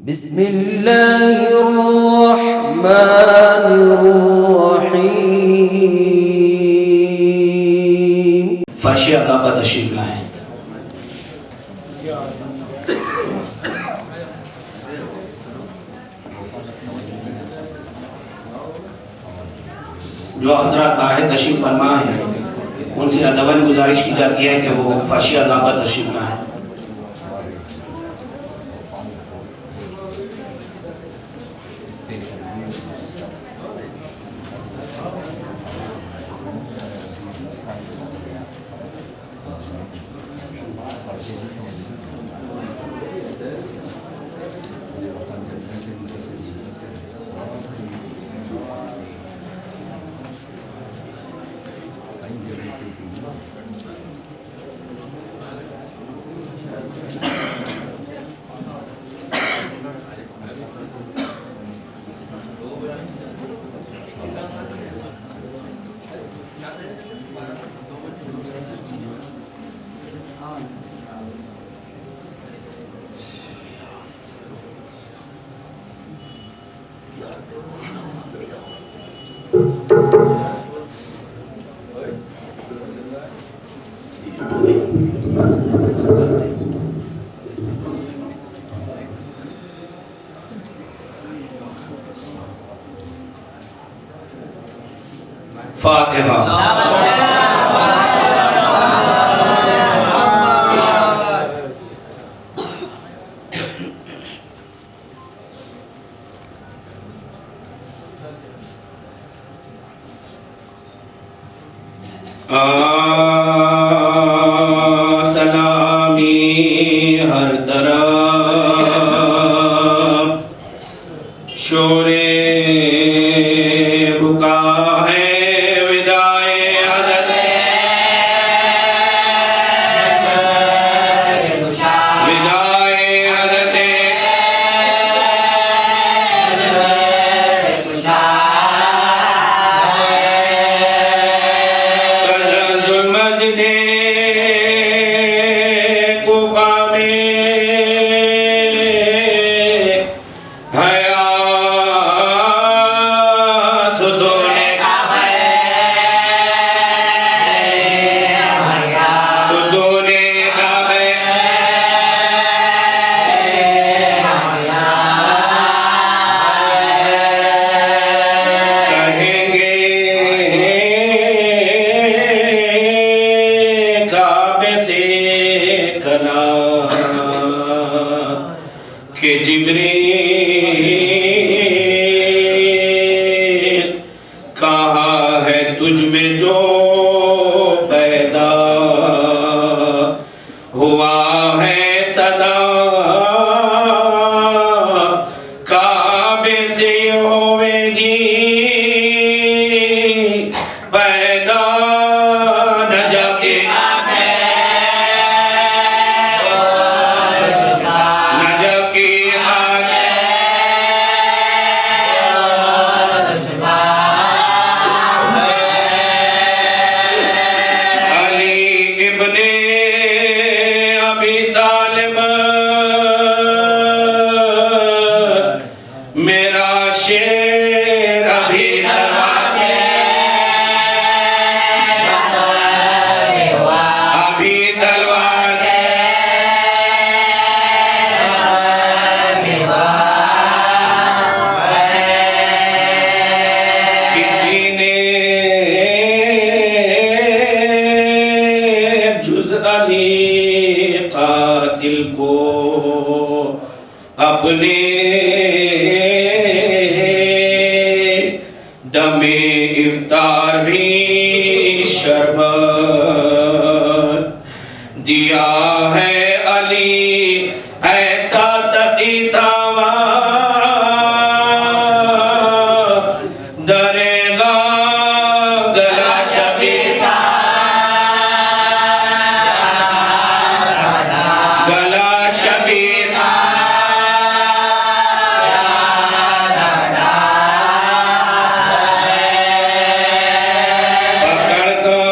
बिस्मिल्लाहिर्रहमानिर्रहीम। फाशिया काबा तशरीफ लाएं। जो हजरत बाहर तशरीफ फरमा है उनसे अदबन गुजारिश की जाती है कि वो फाशिया काबा तशरीफ लाएं। फातिहा। सलामी हर तरफ शोरे बुका है विदाए हज़रत विदाए हज़रत तज़ल्लुल मस्जिद कुफा में हया सुदूने सुदूने काबे कहेंगे काबे से कलाम के जिब्रील कहा है तुझ में जो पैदा हुआ है सदा काबे से होवेगी पैदा नजब के नजब की अली इब्ने अबी तालिब मेरा शेर अभी दरवाजे अभी दरवाजे किसी ने जुज़ अली कातिल को अपने दमे इफ्तार भी शरबत दिया है अली ऐसा सती दावा दरेगा गला शबीका गला शबीका पकड़ कर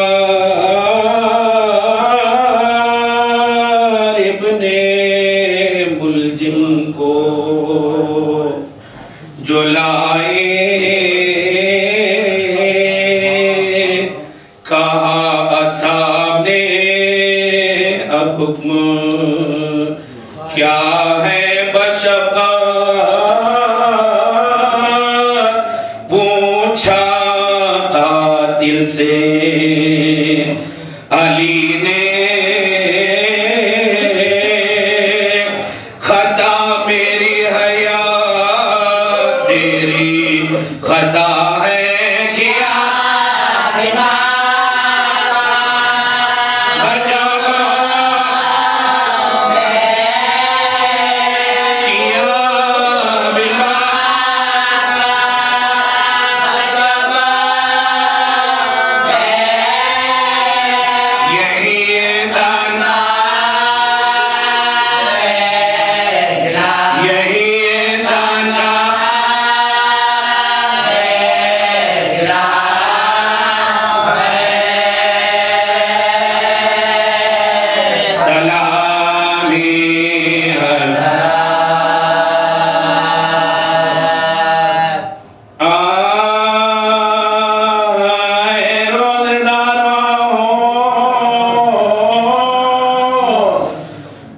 जो लाए, कहा असहाब ने अब हुक्म क्या है बशफ़क़त, पूछा कातिल से अली ने, खता मेरी है या तेरी खता है क्या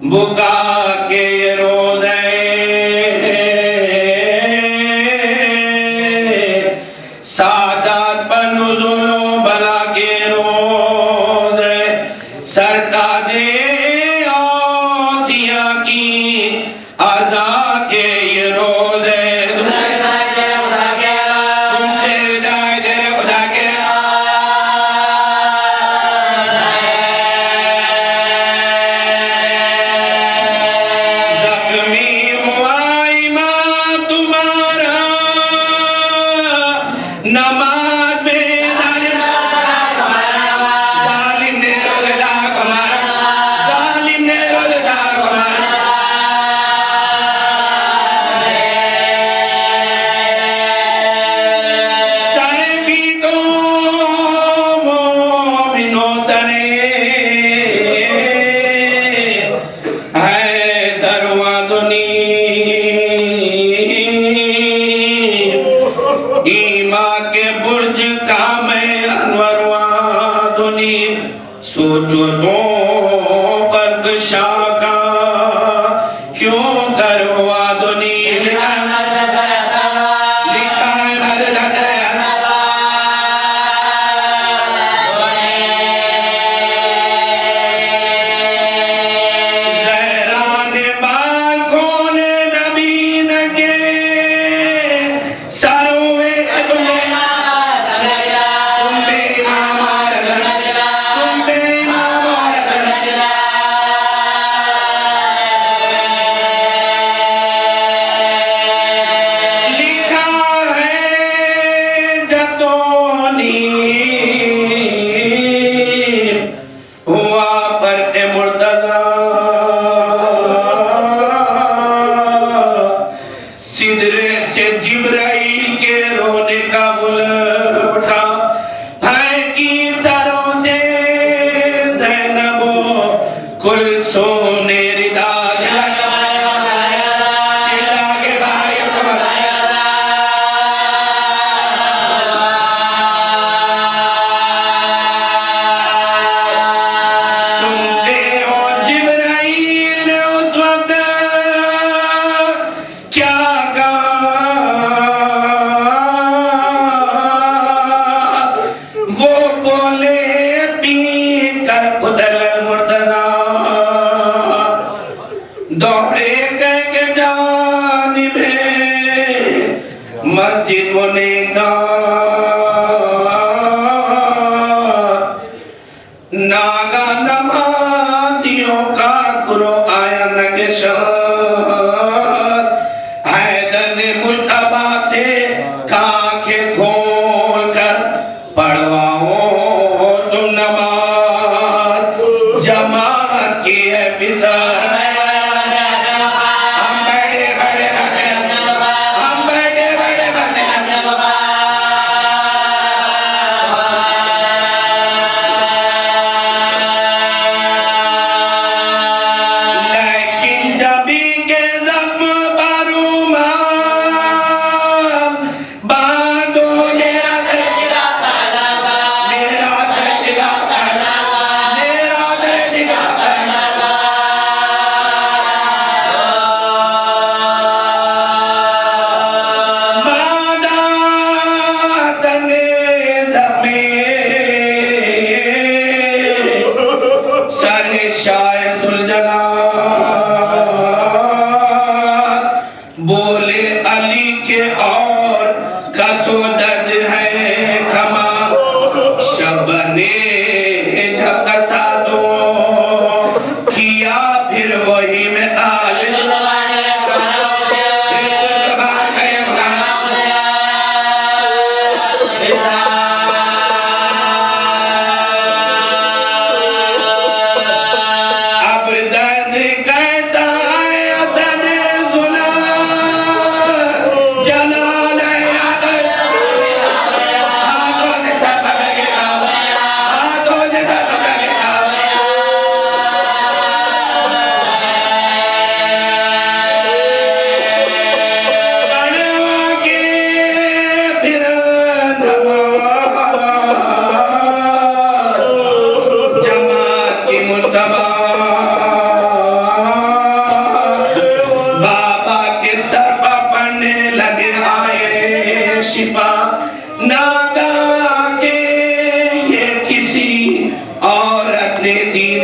बुका के रोज़े सादात पर नुज़ुलो बला के रोज़े सरताजे औसिया की अज़ा के ये रोज़े तुमसे विदाई दे खुदा के नमाज में जालिम ने रोज़ेदार को मारा, जालिम ने रोज़ेदार को मारा। सरे भी तो मोमिनो सरे है दरवा दुनी ईमा के बुर्ज का मैं अनवरवा दुनी सोचो तो फर्द शाह का क्यों गरवा दुनी लिखा है ज़हरान बाल खोले नबीन के हुआ पर मुर्तज़ा सिदरे से जिब्राइल के रोने का बुल उठा है कि सरों से ज़ैनबो कुलसूम ने रिदा चिल्ला के भाई सुनते हो जिब्राइल ने उस वक्त क्या वो बोले पी कर खुदल मुर्तज़ा दौड़े कह के जानिबे मस्जिद होने का नागा नमाजियों का कुरो आया नगेशार हैदर ने मुल्तबा से काखे खोल कर पढ़वाओ तुम नमाज जमात की है बिसार हम बैठे बैठे लेकिन जबी के जख्म बारू बोले अली के और कसो दर्द है खमा शबने झकसा दो किया फिर वही में आल शिफा नागा के ये किसी औरत ने दीन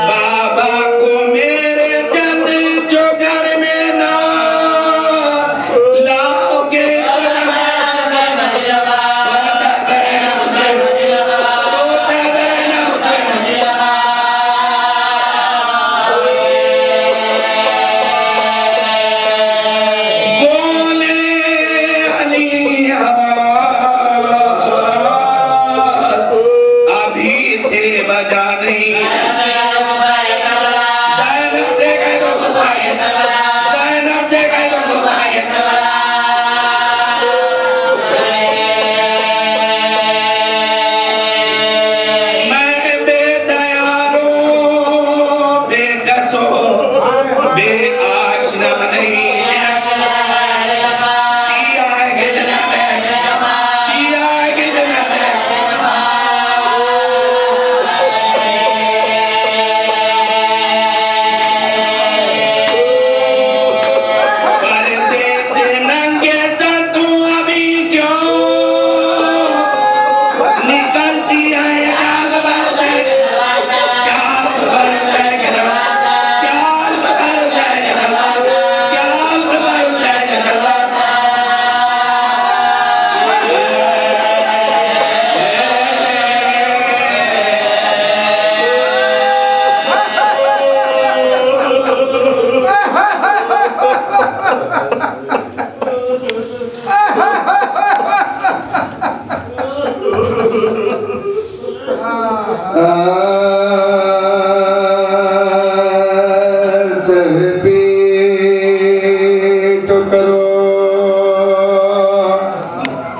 बाबा को मेरे जल्द जो घर में ना लाओगे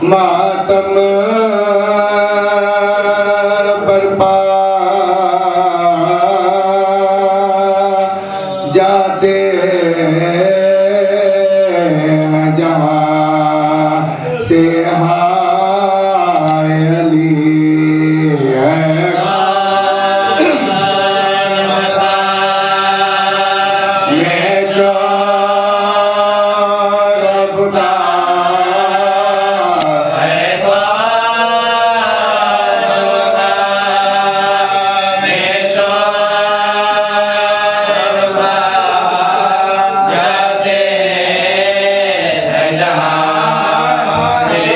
मातम बरपा जाते जहाँ से हाय अली जहाँ से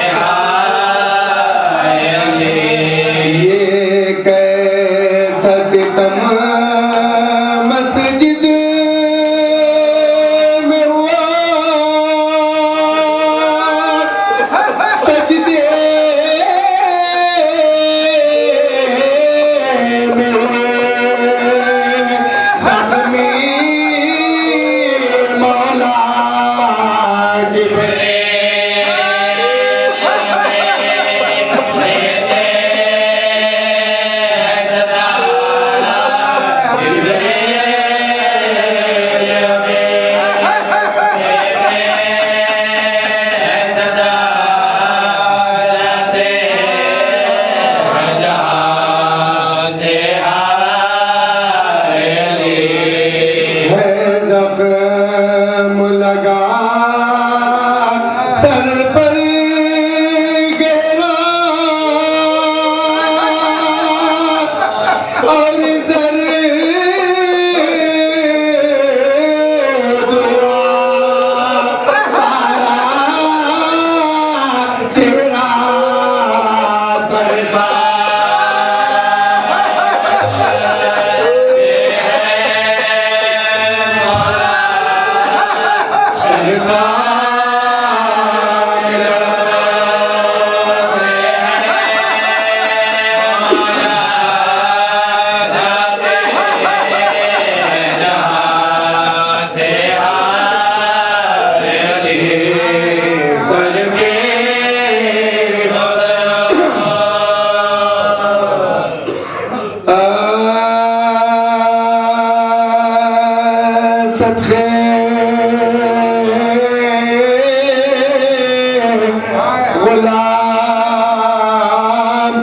गुलाम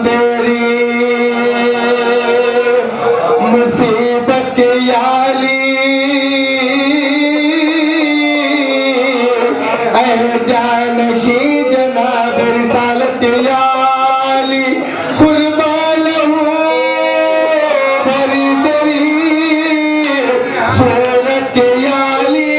तेरी मुसीबत के याली ऐ जानशी जनाब रिसालत के याली कुर्बान हूँ तेरी तेरी सूरत के याली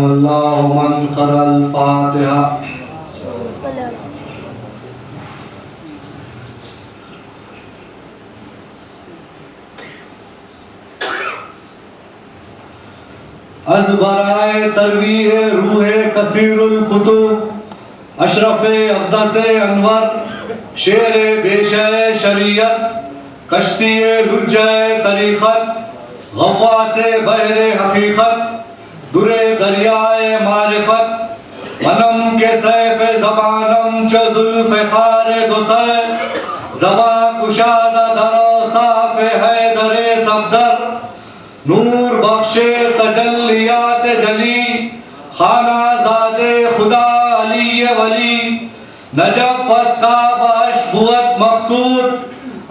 वल्लाहु मन क़रअल फातिहा। अज़ बराए तरवीह रूह कसीरुल कुतुब अशरफ अक़दस अनवर शेर बेशे शरीयत कश्ती लुज्जे तरीक़त गव्वास बहरे हकीकत दुरे दरियाए मारिफत मनम के सैफ ज़बानम च ज़ुल्फ़ ख़ारे दुसै ज़बा कुशादा दरो साफ़ है दरे सफदर नूर बख्शे तजल्लियात जली खाना ज़ादे खुदा अली वली नजब फस्का बशबुअत मकसूद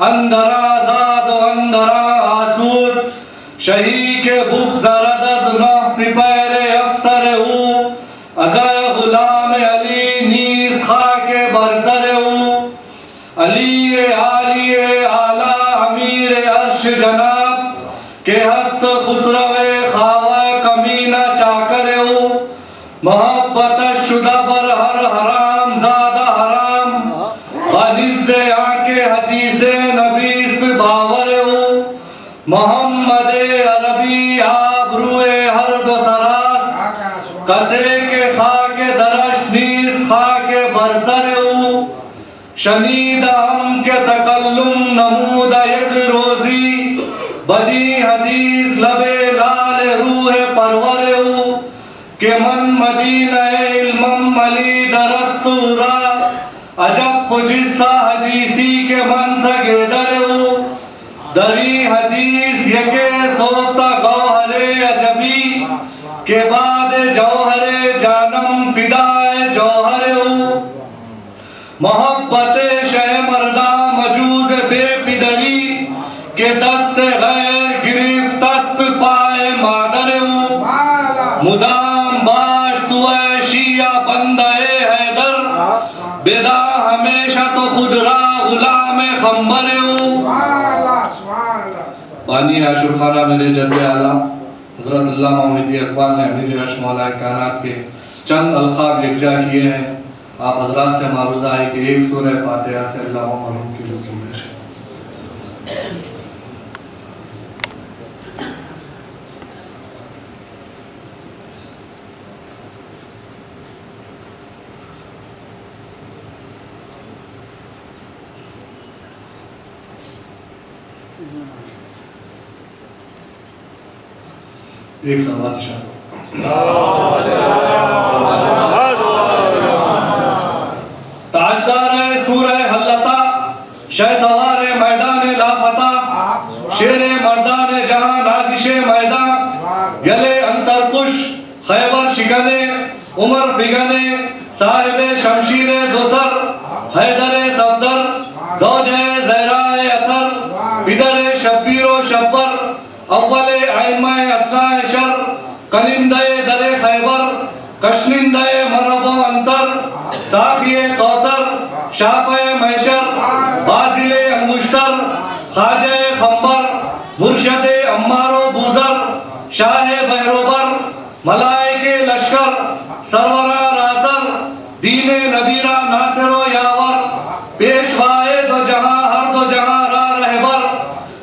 अंदरा ज़ाद अंदरा आसूद शही के बुक ज़रदज़ नौ सिपैरे अक्सर हूँ अगर गुलाम अली नीज़ खाके बरसर हूँ अली आली आला अमीर अर्श जनाब के हस्त खुसरवे खावा कमीना चाकर हो मोहब्बत शुदा पर हर हराम ज़ादा हराम बनिस्ते आके हदीसे नबीस्त बावर हो मोहम्मद अरबी आबरूए हर दो सरास कसे के खाके दरश नीर खाके बरसर हो शनीद हम के तकल्लुम नमूद एक रोजी बदी हदीस लबे लाल रूह परवर हूँ के मन मदीना इल्मम अली दरस्तूरा अजब खुजिस्ता हदीसी के मन सगेदर हूँ दरी हदीस यके सोता गौहरे अजबी के बाद जौहरे जानम फिदाए जौहर हूँ मोहब्बत शह मर्दा मजूज बेपिदरी के दस्त गैर गिरिफ्त दस्त पाए मादर हूँ मुदाम बाश तू शिया बंदे हैदर बेदा हमेशा तो खुदरा गुलाम खंबर हूँ। पानी आशुर खाना मेरे जद्दे आला हज़रत अल्लामा मोहिद्दीन इकबाल ने अमीर अर्श मौलाए कायनात के चंद अल्काब यकजा किए हैं। आप हज़रात से मारूज़ा है कि एक सूरह फातिहा से अल्लाह मरहूम की रसूल है। एक सवाल ताजदार है सूरह हल्लता शह सवार मैदान लाफता शेर मर्दान जहां नाजिश मैदान यले अंतरकुश खैबर शिकने उमर फिगने साहिब शमशीर दोसर हैदर सफदर दौजे ज़हराए अथर पिदर शब्बीर शब्बर अव्वल आइमा अस्नाए शर कलिंदे दरे खैबर कशनिंदे मरबो अंतर साफिए कौसर शाफे मैशर बाजिले अंगुश्तर खाजे खंबर मुर्शदे अम्मारो बूजर शाह बहरोबर मलाइके लश्कर सरवरा रासर दीने नबीरा नासिरो यावर पेशवाए दो जहां हर दो जहां रा रहबर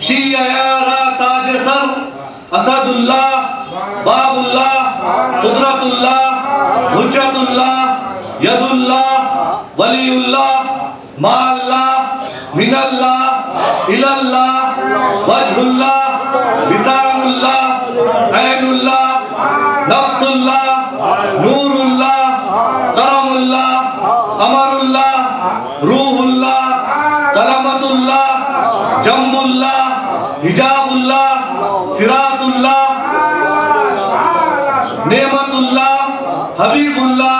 शिया रा ताज सर असदुल्लाह बाबुल्लाह कुदरतुल्लाह हुज्जतुल्लाह यदुल्लाह वलीउल्लाह माअल्लाह मिनल्लाह इलल्लाह वजहुल्लाह लिसानुल्लाह ऐनुल्लाह नफ्सुल्लाह नूरुल्लाह करमुल्लाह अमरुल्लाह रूहुल्लाह कलमतुल्लाह जम्बुल्लाह हिजाबुल्लाह सिरातुल्लाह नेमतुल्लाह हबीबुल्लाह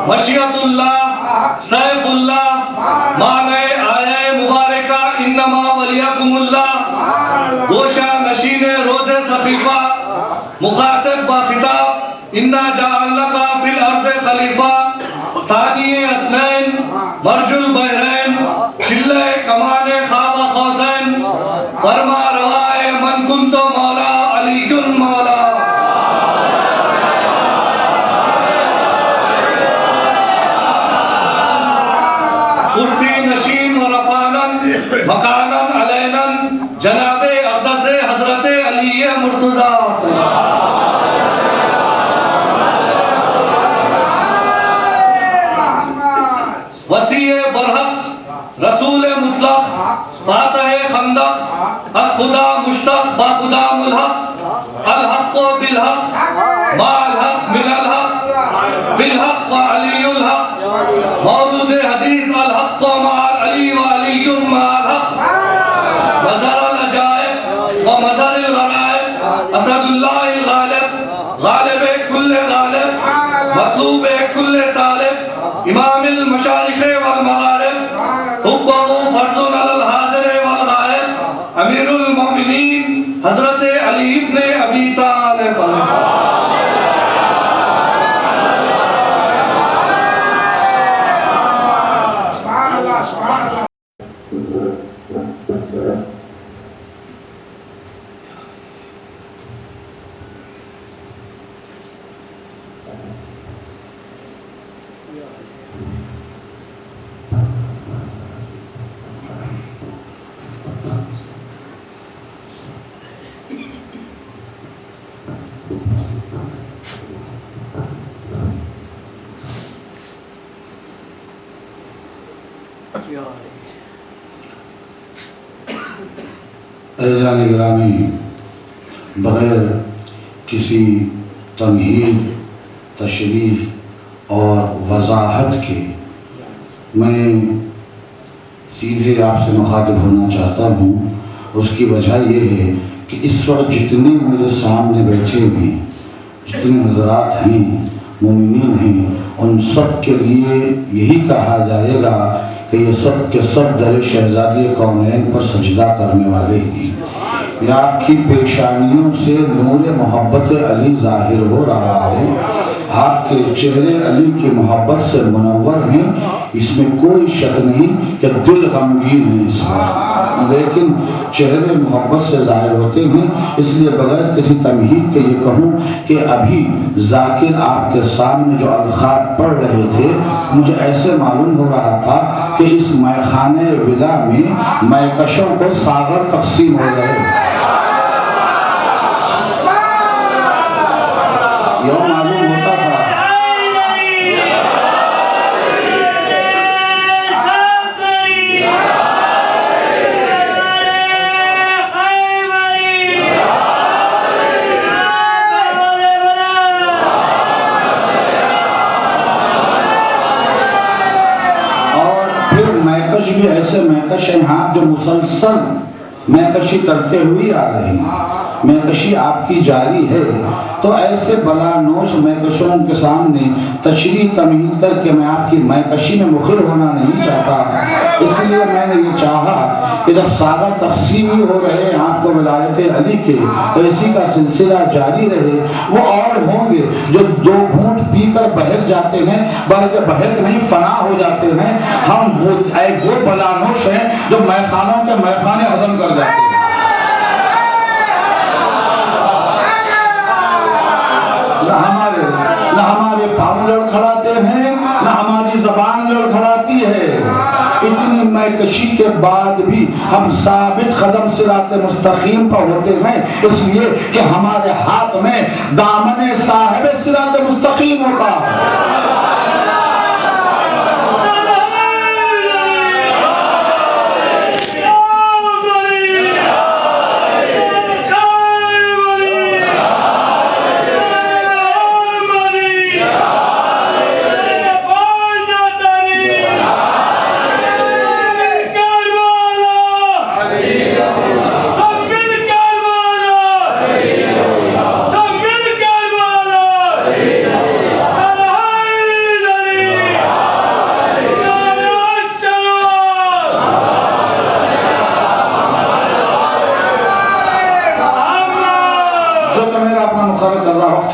मशियतुल्लाह सैफुल्लाह माने आए मुबारका इन्नमा वलियकुमुल्लाह गोशा नशीने रोज़े सखीफा मुखातिब बा खिताब इन्ना जअलनाका फिल अर्ज़ खलीफा सानिए असनैन मरजुल बहरैन चिल्ले कमाने खाबा खौसैन फरमा रवाए मन कुंतो मौला अलीकुन मौला मकानन अलैनन जनाबे अक़दस हज़रत अली मुर्तज़ा वसीए बरहक रसूल मुतलक फातह खंदक अस खुदा मुश्तक बा खुदा मुल्हक अल हक बिल हक माल हक मिनल हक बिल हक व अलीउल हक मौजूद हदीस अल हक माल अली व अलीयुम माल हक मज़र अल अजाइब व मज़र अल गराइब असदुल्लाह अल गालिब गालिब कुल्ले गालिब मतलूब कुल्ले तालिब इमाम अल मशारिक़ वल मगारिब हुक्मु फर्ज़ुन अल हाज़िर वल गाइब अमीरुल मोमिनीन हज़रत अली इब्न अबी तालिब। अज़ीज़ान गिरामी, बग़ैर किसी तमहीद, तशरीह और वज़ाहत के मैं सीधे आपसे मुखातिब होना चाहता हूँ। उसकी वजह यह है कि इस वक्त जितने मेरे सामने बैठे हैं, जितने हज़रात हैं, मोमिनीन हैं, उन सब के लिए यही कहा जाएगा कि ये सब के सब दर शहज़ादी कौनैन पर सजदा करने वाले हैं। या आपकी पेशानियों से नूर मोहब्बत अली ज़ाहिर हो रहा है, आपके चेहरे अली की मोहब्बत से मुनव्वर हैं, इसमें कोई शक नहीं कि दिल गमगीन है इसमें, लेकिन चेहरे मोहब्बत से ज़ाहिर होते हैं। इसलिए बगैर किसी तमहीद के ये कहूँ कि अभी जाकिर आपके सामने जो अल्फाज़ पढ़ रहे थे, मुझे ऐसे मालूम हो रहा था कि इस मैखाने विला में मैकशों को सागर तकसीम हो रहे। यह मालूम होता था भी ऐसे महकश हैं यहाँ जो मुसलसल महकशी करते हुए आ रहे हैं, महकशी आपकी जारी है। तो ऐसे बलानोश महकशों के सामने तशरीह तमहीद करके मैं आपकी महकशी में मुखिर होना नहीं चाहता। इसलिए मैंने ये चाहा कि जब सागर तकसीम हो रहे हैं आपको विलायत अली के, तो इसी का सिलसिला जारी रहे। वो और होंगे जो दो घूंट पीकर बहक जाते हैं, बल्कि बहक नहीं फना हो जाते हैं। हम वो बलानोश हैं जो मैखानों के मैखाने हदम कर जाते हैं। न हमारे पाँव लड़खड़ाते हैं, न हमारी जबान लड़खड़ाती है। इतनी मैकशी के बाद भी हम साबित कदम सिरात मुस्तकीम पर होते हैं, इसलिए कि हमारे हाथ में दामन साहिब सिरात मुस्तकीम होता है।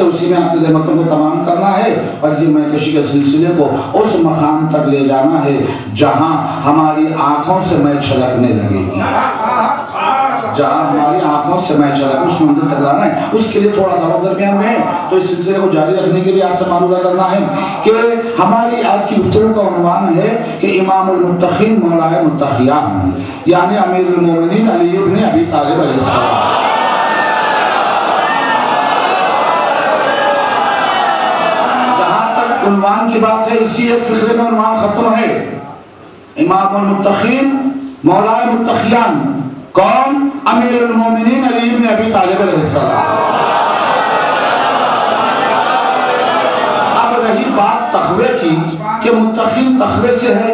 उसी में अपने ज़हमतों को तमाम करना है और इसी महकशी के सिलसिले को उस मकाम तक ले जाना है जहां हमारी आंखों से मैं छलकने लगेगी। जहाँ हमारी आंखों से मैं चला उस मंदिर तक लाना है। उसके लिए थोड़ा सा वक्त दरमियान में है, तो इस सिलसिले को जारी रखने के लिए आपसे मालूम करना है कि हमारी आज की गुफ्तगू का उन्वान है कि इमामुल मुत्तकीन मौलाए मुत्तकियान यानी अमीरुल मोमिनीन अली इब्न अबी तालिब अलैहिस्सलाम। उन्वान की बात है, इसी एक फिक्रे में उन्वान खत्म है। इमामुल मुत्तकीन मौलाए मुत्तकियान कौन? अमीरुल मोमिनीन अली इब्न अबी तालिब अलैहिस्सलाम। अब रही बात तक़वे की कि मुत्तकीन तक़वे से है,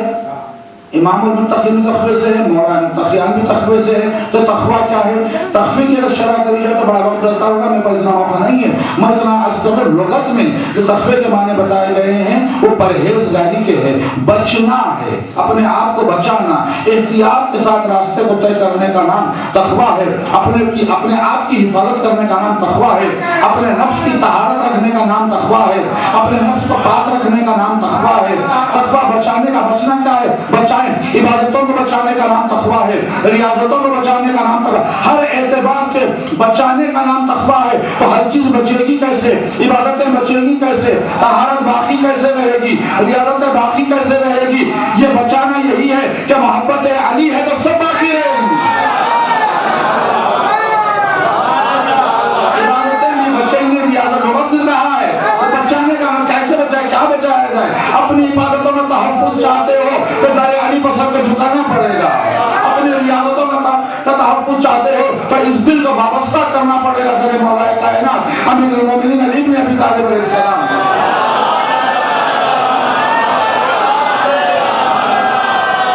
इमामुल मुत्तकीन तक़वे से है, मौलाए मुत्तकियान भी तक़वे से है। तो तक़वा क्या है? तक़वे की अगर शरह करी जाए तो बड़ा वक्त लगता होगा, मेरे पास इतना मौका नहीं है। मैं इतना अर्ज़ कर रहा, लुग़त में जो तक़वे के माने बताए गए हैं वो परहेज़गारी के हैं, बचना है, अपने आप को बचाना, एहतियात के साथ रास्ते को तय करने का नाम तक़वा है। अपने आप की हिफाजत करने का नाम तक़वा है। अपने नफ्स की तहारत रखने का नाम तक़वा है। अपने नफ्स को पाक रखने का नाम तक़वा है। तक़वा बचाने का, बचना क्या है? इबादतों को बचाने का नाम तक़वा है, रियाजतों को बचाने का नाम तक़वा, हर एतबार से बचाने का नाम तक़वा है। तो हर चीज बचेगी कैसे? इबादतें बचेगी कैसे? तहारत बाकी कैसे रहेगी? रियाजतें बाकी कैसे रहेगी? ये बचाना यही है कि मोहब्बत अली है तो सब बाकी रहेगी। इबादतें भी बचेंगी, रियाजत वक्त मिल रहा है, तो बचाने का नाम कैसे बचाए, क्या बचाया जाए? अपनी इबादतों में तहफ़्फ़ुज़ चाहते हो तो दारे अली पर सर को झुकाना पड़ेगा। अपनी रियादतों का तहफ़्फ़ुज़ चाहते हो तो इस दिल को वाबस्ता करना पड़ेगा तेरे मौलाए कायनात अमीरुल मोमिनीन अली इब्न अबी तालिब अलैहिस्सलाम।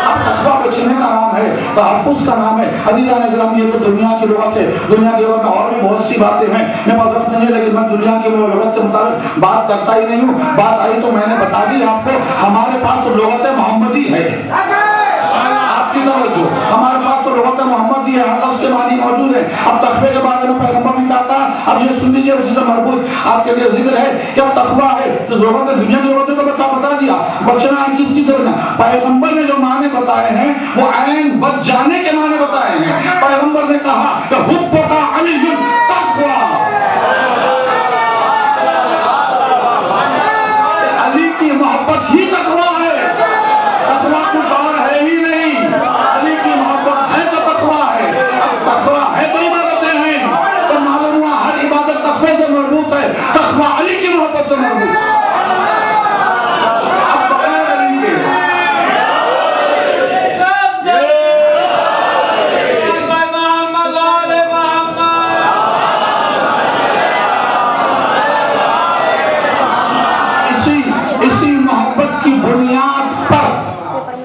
अब तक़वा बचने का नाम है, तहफ़्फ़ुज़ का नाम है। अज़ीज़ान इज़्लाम, ये तो दुनिया की लुग़त है। दुनिया की लुग़त में और भी बहुत सी बातें हैं, मेरे पास वक्त नहीं है, लेकिन मैं दुनिया की लुग़त के मुताबिक बात करता ही नहीं हूँ। बात आई तो मैंने बता दी आपको, हमारे पास तो लुग़त मोहम्मदी है। आपकी तवज्जो, हमारे पास तो लुग़त मोहम्मदी है, हर लफ्ज़ के मानी मौजूद है। अब तक़वे के बारे में पैगंबर ने कहा, अब ये सुन लीजिए, उसी से मरबूत आपके लिए जिक्र है कि अब तक़वा है तो लुग़त दुनिया की लुग़त तो बता दिया। बचना किस चीज़ से बचना? पैगंबर ने जो माने बताए हैं वो ऐन बच जाने के माने बताए हैं। पैगंबर ने कहा कि हुब्बुका अलियुन तक़वा, अली की मोहब्बत ही तक़वा है, तक़वा कुछ और है ही नहीं। अली की मोहब्बत है तो तक़वा है, तक़वा है तो इबादतें हैं। तो मालूम हुआ हर इबादत तक़वे से मरबूत है, तक़वा अली की मोहब्बत से मरबूत है।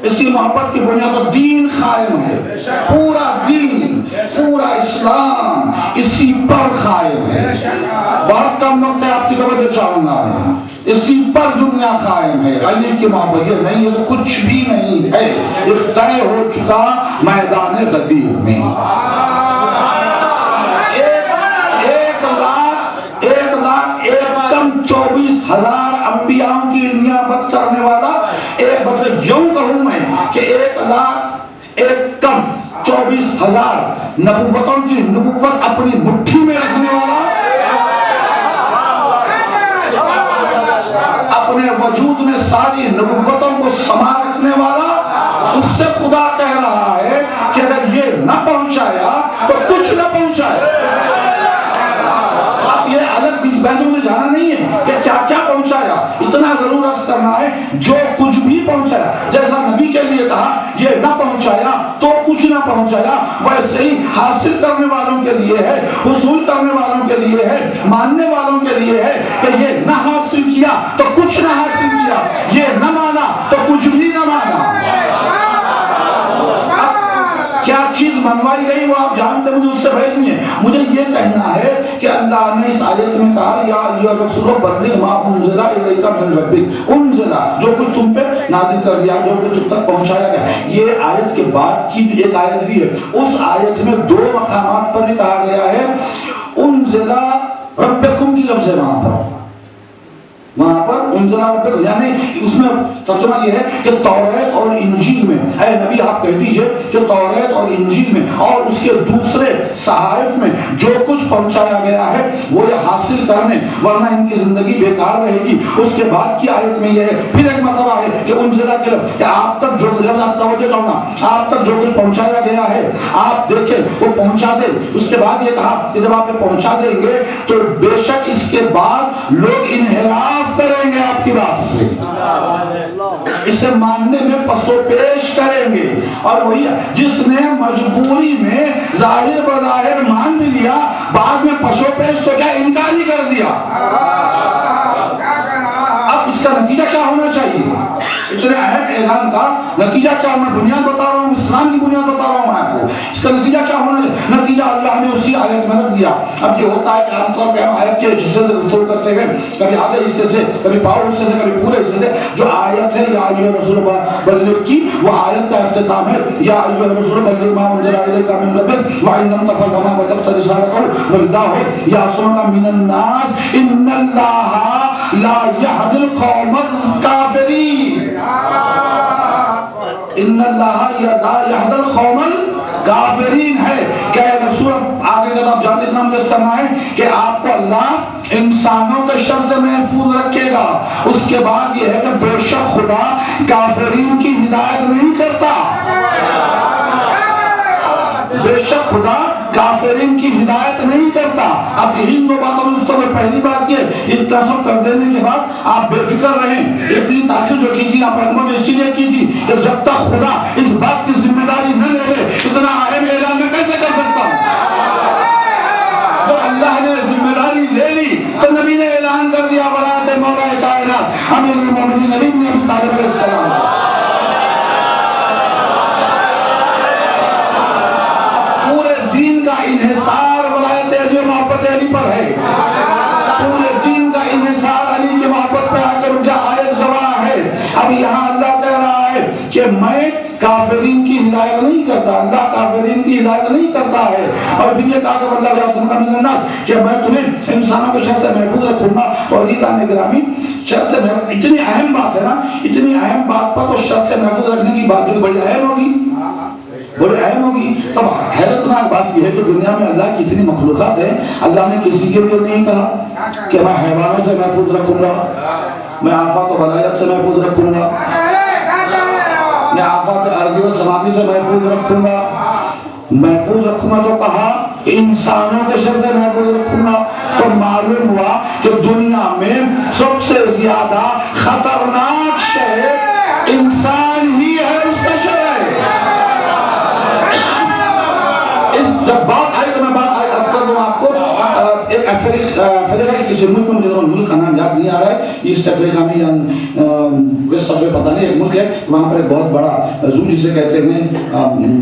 इसी मोहब्बत की बुनियाद पर दीन कायम है। पूरा दीन, पूरा इस्लाम इसी पर कायम है। बहुत कम लोग आपकी तवज्जो चाहूंगा, इसी पर दुनिया कायम है। अली की मोहब्बत ये नहीं है तो कुछ भी नहीं है। एक तय हो चुका मैदान गदीर में 1,24,000 अंबियाओं की नियामत करने वाला, एक मतलब यूं कहूं मैं कि 1,24,000 नबुव्वतों की नबुव्वत अपनी मुट्ठी में रखने वाला, अपने वजूद में सारी नबुव्वतों को समा रखने वाला, उससे खुदा कह रहा है कि अगर ये न पहुंचाया तो कुछ न पहुंचाया। आप ये अलग इस बहस में जाना नहीं है कि क्या क्या पहुंचाया, इतना जरूर अर्ज करना है जो कुछ भी पहुंचाया। जैसा नबी के लिए कहा ये न पहुंचाया तो कुछ न पहुंचाया, वैसे ही हासिल करने वालों के लिए है, हुसूल करने वालों के लिए है, मानने वालों के लिए है कि ये न हासिल किया तो कुछ न हासिल किया, ये न माना तो कुछ भी न माना। क्या चीज मनवाई गई वो आप जानते, मुझे उससे बहस नहीं है। मुझे ये कहना है कि अल्लाह ने इस आयत में कहा या रसूल बल्लिग मा उनज़िला इलैका मिन रब्बिक, उनज़िला जो कुछ तुम पे नाज़िल कर दिया, जो कुछ तुम तक पहुंचाया गया। ये आयत के बाद की एक आयत भी है, उस आयत में 2 मकामात पर भी कहा गया है उनज़िला रब्बकुम की लफ्ज़ है। वहां पर यानी उसमें तर्जुमा ये है कि तौरात और इंजील में, ऐ नबी आप कह दीजिए कि तौरात और इंजील में और उसके दूसरे सहाइफ में जो कुछ पहुंचाया गया है वो ये हासिल करने, वरना इनकी जिंदगी बेकार रहेगी। उसके बाद की आयत में ये है, फिर एक मरतबा है कि उन जिला के कि आप तक जो आप तक जो कुछ पहुंचाया गया है आप देखें वो पहुंचा दे। उसके बाद ये कहा कि जब आप पहुंचा देंगे तो बेशक इसके बाद लोग इन्हिराफ करेंगे आपकी बात से, इसे मानने में पसोपेश करेंगे। और वही जिसने मजबूरी में जाहिर बजाहिर मान भी लिया, बाद में पसोपेश तो क्या इनकार ही कर दिया। अब इसका नतीजा क्या होना चाहिए? इतने अहम ऐलान का नतीजा क्या? मैं बुनियाद बता रहा हूँ, इस्लाम की बुनियाद बता रहा हूँ आपको। इसका नतीजा क्या होना चाहिए? नतीजा अल्लाह ने उसी आयत में रख दिया। अब ये होता है कि आमतौर पर हम आयत के हिस्से से गुफ्तगू करते हैं, कभी आधे हिस्से से, कभी पाव हिस्से से, कभी पूरे हिस्से से। जो आयत है या अय्युहा रसूल बल्लिग की, वो आयत का इख्तिताम है, या अय्युहा रसूल बल्लिग मा उनज़िला इलैका मिन रब्बिक व इन लम तफ़अल फमा बल्लग़्ता रिसालतहु वल्लाहु यासिमुका मिनन नास इन्नल्लाहा ला यहदिल कौमल काफिरीन। इन्नल्लाहा ला यहदिल कौमल काफिरीन है। क्या रसूल आगे जब आप जानते इतना मुझे करना है कि आपको अल्लाह इंसानों के शर से महफूज रखेगा। उसके बाद ये है कि बेशक खुदा काफिरीन की हिदायत नहीं करता, बेशक खुदा काफिरीन की हिदायत नहीं करता। अब यही दो बातों में तो पहली बात ये इतना सब कर देने के बाद आप बेफिक्र रहें। इतनी ताकत जो की थी आप पैगंबर ने इसीलिए की थी कि जब तक खुदा इस बात की जिम्मेदारी न ले, इतना अहम ऐलान मैं कैसे कर सकता हूँ? तो अल्लाह ने जिम्मेदारी ले ली तो नबी ने ऐलान कर दिया, बरात मौला कायनात अमीरुल मोमिनीन अली इब्न अबी तालिब अलैहिस्सलाम। इन्हिसार वलायत अली मोहब्बत अली पर है, पूरे दीन का इन्हिसार अली की मोहब्बत पे आकर उनका आयत गवाह है। अब यहाँ अल्लाह कह रहा है कि मैं काफिरीन की हिदायत नहीं करता, अल्लाह काफिरीन की हिदायत नहीं करता है। और फिर ये कहा कि अल्लाह यासिमुका मिनन नास, कि मैं तुम्हें इंसानों के शर से महफूज रखूंगा। तो अज़ीज़ान गिरामी, शर से महफूज इतनी अहम बात है ना, इतनी अहम बात पर तो शर से महफूज रखने की बात जो बड़ी अहम होगी, बड़ी अहम होगी। तब हैरतनाक बात यह है कि दुनिया में अल्लाह की इतनी मखलूक़ात है, अल्लाह ने किसी के लिए नहीं कहा कि मैं हैवानों से महफूज रखूंगा, मैं आफात और बलायत से महफूज रखूंगा, मैं आफात अर्ज़ व समावी से महफूज रखूंगा। महफूज रखूंगा तो कहा कि इंसानों के शर से महफूज रखूंगा। तो मालूम हुआ कि दुनिया में सबसे ज्यादा खतरनाक शय इंसान ही है, उसका शर है। जब बात आई तो मैं बात अर्ज़ कर दूं आपको, एक अफ्रीका के किसी मुल्क में, मुझे मुल्क का नाम याद नहीं आ रहा है, ईस्ट अफ्रीका में या वेस्ट अफ्रीका पता नहीं, एक मुल्क है, वहाँ पर एक बहुत बड़ा जू जिसे कहते हैं,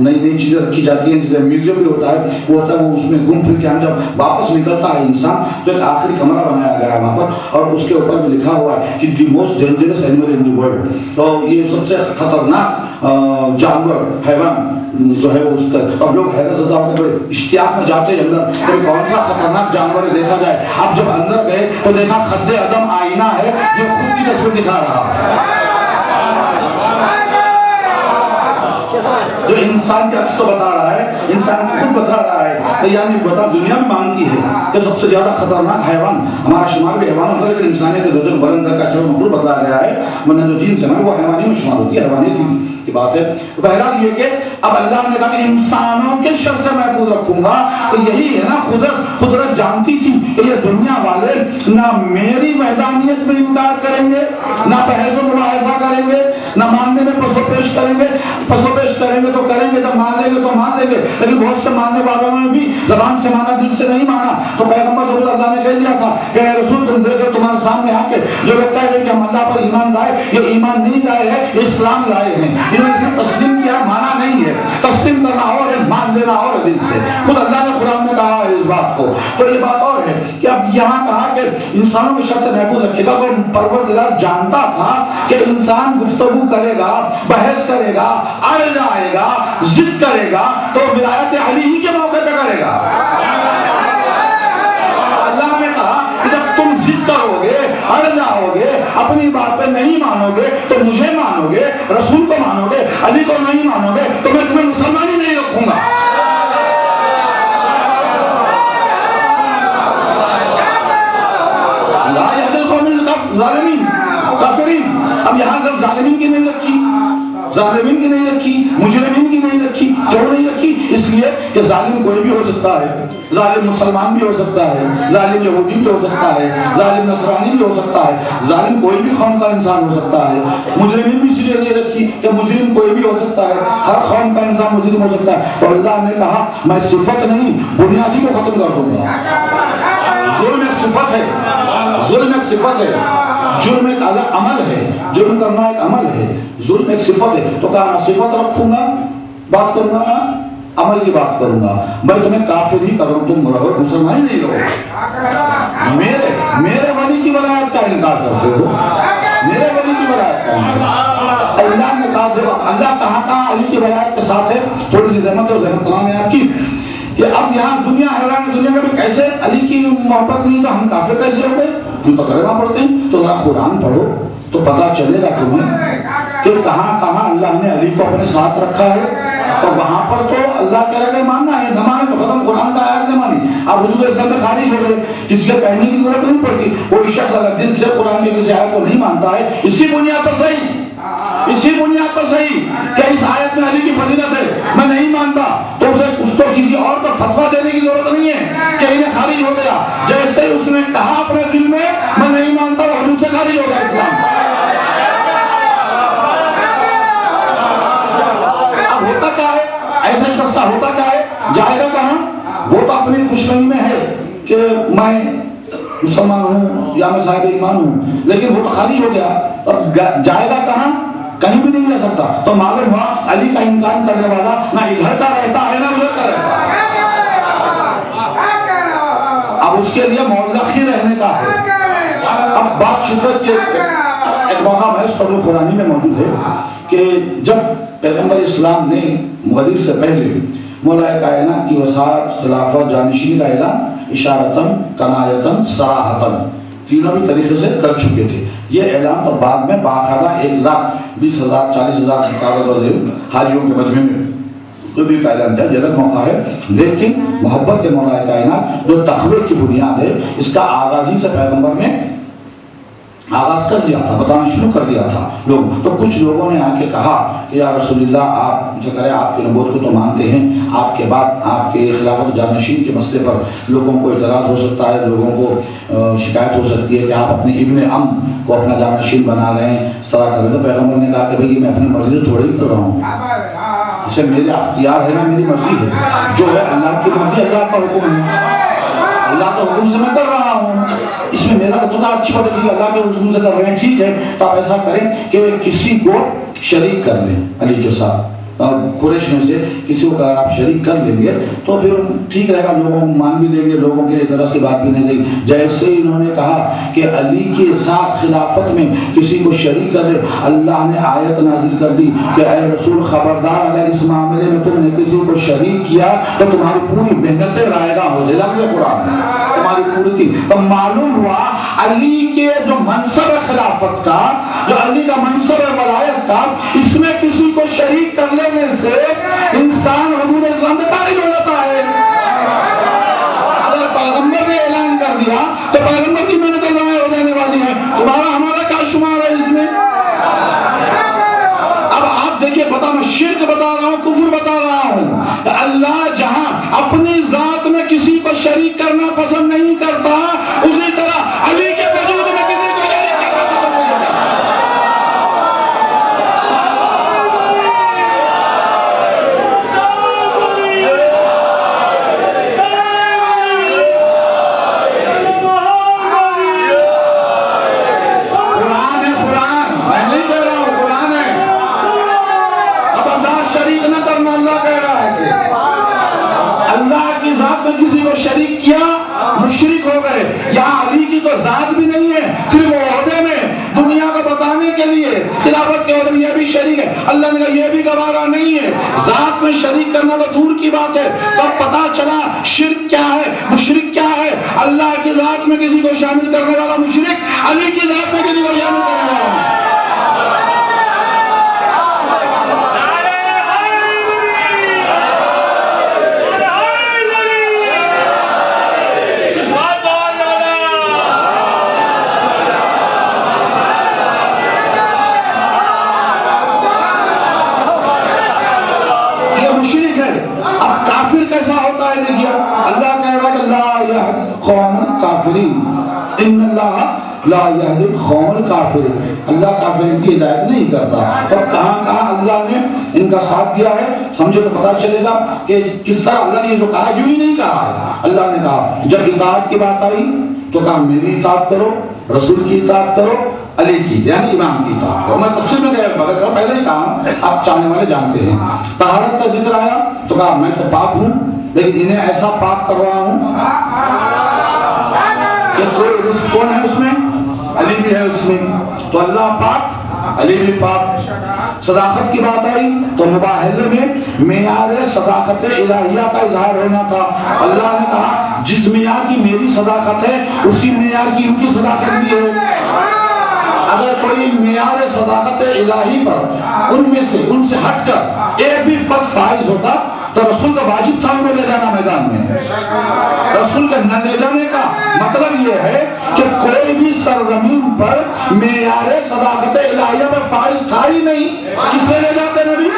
नई नई चीज़ें रखी जाती हैं, जैसे म्यूजियम भी होता है, वो होता है, वो उसमें घूम फिर के हम जब वापस निकलता है इंसान तो एक आखिरी कमरा बनाया गया है वहाँ पर, और उसके ऊपर भी लिखा हुआ है कि the most dangerous animal in the world. तो ये सबसे खतरनाक जानवर, हैवान जो है उसका, अब लोग हैरत ज़दा होकर इश्तियाक में जाते हैं अंदर, तो कौन सा खतरनाक जानवर देखा जाए। आप जब अंदर गए तो देखा खद्दे अदम आईना है जो खुद की तस्वीर दिखा रहा है, जो इंसान के अक्स को बता रहा है, इंसान खुद बता रहा है। तो यानी बता दुनिया में मानती है कि सबसे ज्यादा खतरनाक हैवान, हमारा शुमार भी हैवान होता है, लेकिन इंसानियत के दर्जन बुलंद का चलो मकरूर बदला गया है, वरना जो जीन से वो हैवानी में शुमार होती है, हैवानी की बात है। तो बहरहाल ये कि अब अल्लाह ने कहा इंसानों के शर से महफूज रखूंगा। तो यही है ना, कुदरत जानती थी कि ये दुनिया वाले ना मेरी वहदानियत में इनकार करेंगे, ना बहस मुबाहिसा करेंगे, ना मानने में पसोपेश करेंगे। पसोपेश करेंगे तो करेंगे, जब मान लेंगे तो मान लेंगे, लेकिन बहुत से मानने वालों ने भी जबान से माना, दिल से नहीं माना। तो पैगंबर सल्लल्लाहु अलैहि वसल्लम ने कह दिया था कि रसूल तुम देखो तुम्हारे सामने आके जो लोग कह रहे हैं कि हम अल्लाह पर ईमान लाए, ये ईमान नहीं लाए हैं, इस्लाम लाए हैं। इन्होंने सिर्फ तस्लीम किया, माना नहीं है। तस्लीम करना और है, मान लेना और है दिल से। खुद अल्लाह ने कुरान में कहा है इस बात को। तो ये बात और है कि अब यहाँ कहा कि इंसानों के शर से महफूज रखेगा। तो परवरदिगार जानता था कि इंसान गुफ्तगू करेगा, बहस करेगा, अड़ जाएगा, जिद करेगा, तो विलायत अली ही के मौके पे करेगा। अल्लाह ने कहा कि जब तुम जिद करोगे, अड़ जाओगे, अपनी बात पे नहीं मानोगे तो मुझे मानोगे, रसूल को मानोगे, अली को नहीं मानोगे तो मैं तुम्हें मुसलमान ही नहीं रखूंगा। अब यहाँ अगर जालिमीन की नहीं रखी, जालिमीन की नहीं रखी, मुजरिमीन की नहीं रखी, क्यों नहीं रखी? इसलिए कि जालिम कोई भी हो सकता है, जालिम मुसलमान भी हो सकता है, जालिम यहूदी भी हो सकता है, जालिम नसरानी भी हो सकता है, जालिम कोई भी कौम का इंसान हो सकता है। मुजरिमीन भी इसलिए नहीं रखी कि मुजरिम कोई भी हो सकता है, हर कौम का इंसान मुजरिम हो सकता है। तो अल्लाह ने कहा मैं सिफत नहीं बुनियादी को खत्म कर दूंगा। जुल्म एक सिफत है, जुल्म एक सिफत है, जुल्म एक अलग अमल है, जुल्म करना एक अमल है, जुल्म एक सिफत है। तो कहा सिफत रखूंगा, बात करूंगा ना अमल की बात करूंगा, मैं तुम्हें काफिर ही करूं, तुम रहो मुसलमान नहीं रहो। मेरे वली की वलायत का इनकार करते हो, मेरे वली की वलायत का इनकार। अल्लाह ने कहा, अल्लाह कहा अली की वलायत के साथ है। थोड़ी सी जहमत और जहमत तमाम है आपकी कि अब यहाँ दुनिया हैरान है, दुनिया में कैसे अली की मोहब्बत नहीं तो हम काफिर कैसे हो गए? हम तो कलमा पढ़ते हैं। तो जरा कुरान पढ़ो तो पता चलेगा तुम्हें कि कहाँ कहाँ अल्लाह ने अली को अपने साथ रखा है। और वहां पर तो अल्लाह कह रहा है मानना है, न माने तो खत्म, कुरान का आयत न मानी आप हुजूर इस्लाम में खारिज हो गए, किसी के कहने की जरूरत नहीं पड़ती। कोई शख्स अगर दिल से कुरान की किसी आयत को नहीं मानता है, इसी बुनियाद पर सही, इसी बुनियाद पर सही कि इस आयत में अली की फजीलत है, मैं नहीं मानता, तो उसे उसको किसी और को फतवा देने की जरूरत नहीं है कि इन्हें खारिज हो गया। जैसे उसने कहा अपने दिल में मैं नहीं मानता, वो हुजूर से खारिज हो गया इस्लाम। अब होता क्या है, ऐसा शख्स का होता क्या है, जाएगा कहाँ? वो तो अपनी खुशबनी में है कि मैं मुसलमान हूँ या मैं साहिब ईमान हूँ, लेकिन वो तो खारिज हो गया। अब जाएगा कहाँ? कहीं भी नहीं जा सकता। तो मालूम हुआ अली का इनकार करने वाला ना इधर का रहता है ना उधर का रहता है। अब उसके लिए मोहल्ला ही रहने का है। अब बात शिद्दत के एक मौका महज फजल कुरानी में मौजूद है कि जब पैगंबर इस्लाम ने मुगदिर से पहले मौलाए कायनात की वसात, खिलाफत, जानिशीनी का ऐलान इशारतन, कनायतन, सराहतन तीनों भी तरीके से कर चुके थे। ये ऐलान तो बाद में बाकायदा 1,20,000 40,000 हाजियों के मजमे में तो भी का ऐलान था, जगत मौका है। लेकिन मोहब्बत के मौलाए कायनात जो तखवीर की बुनियाद है, इसका आगाज ही से पैगंबर ने आगाज कर दिया था, बताना शुरू कर दिया था लोग। तो कुछ लोगों ने आके कहा कि या रसूलुल्लाह, आप जो करें आपकी नबूवत को तो मानते हैं, आपके बाद आपके खिलाफत जानशीन के मसले पर लोगों को इतराज़ हो सकता है, लोगों को शिकायत हो सकती है कि आप अपने इब्ने अम को अपना जानशीन बना रहे हैं, इस तरह करें। तो पैगंबर ने कहा कि भाई मैं अपनी मर्जी से थोड़ी कर रहा हूँ, इसे मेरे अख्तियार है ना मेरी मर्जी है, जो है अल्लाह की मर्जी, अल्लाह का हुक्म है, अल्लाह के हुक्म से मैं कर रहा हूँ, इसमें मेरा तो अच्छी बात है, अल्लाह के हुक्म से कर रहे हैं, ठीक है। तो आप ऐसा करें कि किसी को शरीक कर लें अली के साथ, कुरैश में से किसी को अगर आप शरीक कर लेंगे तो फिर ठीक रहेगा, लोगों मान भी लेंगे, लोगों के तरह की बात भी नहीं रहेगी। जैसे इन्होंने कहा कि अली के साथ खिलाफत में किसी को शरीक कर ले, अल्लाह ने आयत नाजिल कर दी कि ऐ रसूल खबरदार, अगर इस मामले में तुमने किसी को शरीक किया तो तुम्हारी पूरी मेहनतें रायगा हो जाएगा, कुरान तुम्हारी पूरी थी। तो मालूम हुआ अली के जो मनसब है खिलाफत का, जो अली का मनसब है वलायत का, इसमें किसी को शरीक कर लेने से इंसान हुजूर इस्लाम में खारिज हो जाता है। अगर पैगंबर ने ऐलान कर दिया तो पैगंबर की मेहनत ज़ाया हो जाने वाली है, तुम्हारा हमारा क्या शुमार है इसमें? अब आप देखिए, बता मैं शिर्क बता रहा हूँ, कुफ्र बता रहा हूँ। अल्लाह जहां अपनी जात में किसी को शरीक करना पसंद नहीं करता, उसी तरह अली के वजूद में किसी को शरीक करना पसंद नहीं करता। कुरान है, कुरान मैं नहीं कह रहा हूँ, कुरान है। अब अल्लाह शरीक न करना, अल्लाह कह रहा है कि अल्लाह की जात में किसी को शरीक किया मुशरिक हो गए। यहाँ अली की तो जात भी नहीं है, सिर्फ ओहदे में दुनिया को बताने के लिए है, खिलाफत के वक्त ये भी शरीक है। अल्लाह ने कहा ये भी गवारा नहीं है। जात में शरीक करना तो दूर की बात है, तब पता चला शिर्क क्या है, मुशरिक क्या है। अल्लाह की जात में किसी को शामिल करने वाला मुशरिक, अली की जात में किसी को शामिल करने वाला। कैसा होता है देखिए, अल्लाह कह रहा है ला यहदी कौमुल काफिरीन, इन्नल्लाह ला यहदी कौमुल काफिरीन, अल्लाह काफिरीन की हिदायत नहीं करता। और कहां अल्लाह ने इनका साथ दिया है, समझे तो पता चलेगा कि किस तरह अल्लाह ने जो कहा यूं ही नहीं कहा है। अल्लाह ने कहा जब इताअत की बात आई तो कहा मेरी इताअत करो, रसूल की इताअत करो, अली की यानी इमाम की इताअत करो। मैं तफसील में गया मगर पहले ही कहा, आप चाहने वाले जानते हैं। तहारत का जिक्र आया तो कहा मैं तो पाक हूं, लेकिन इन्हें ऐसा पाक कर रहा हूं। कौन है उसमें? अली भी है उसमें। तो अल्लाह पाक, अली भी पाक। सदाकत की बात आई तो मुबाहले में मेयार सदाकत इलाहिया का इजहार होना था। अल्लाह ने कहा जिस मेयार की मेरी सदाकत है उसी मेयार की उनकी सदाकत भी है। अगर कोई मेयार सदाकत इलाही पर उनमें से उनसे हटकर एक भी फर्ज फाइज होता तो रसूल का वाजिब था उनको ले जाना मैदान में। रसूल का न ले जाने का मतलब यह है कि कोई भी सरजमीन पर मेयार सदाकत इलाहिया पर फाइज था ही नहीं, किसे ले जाते नबी?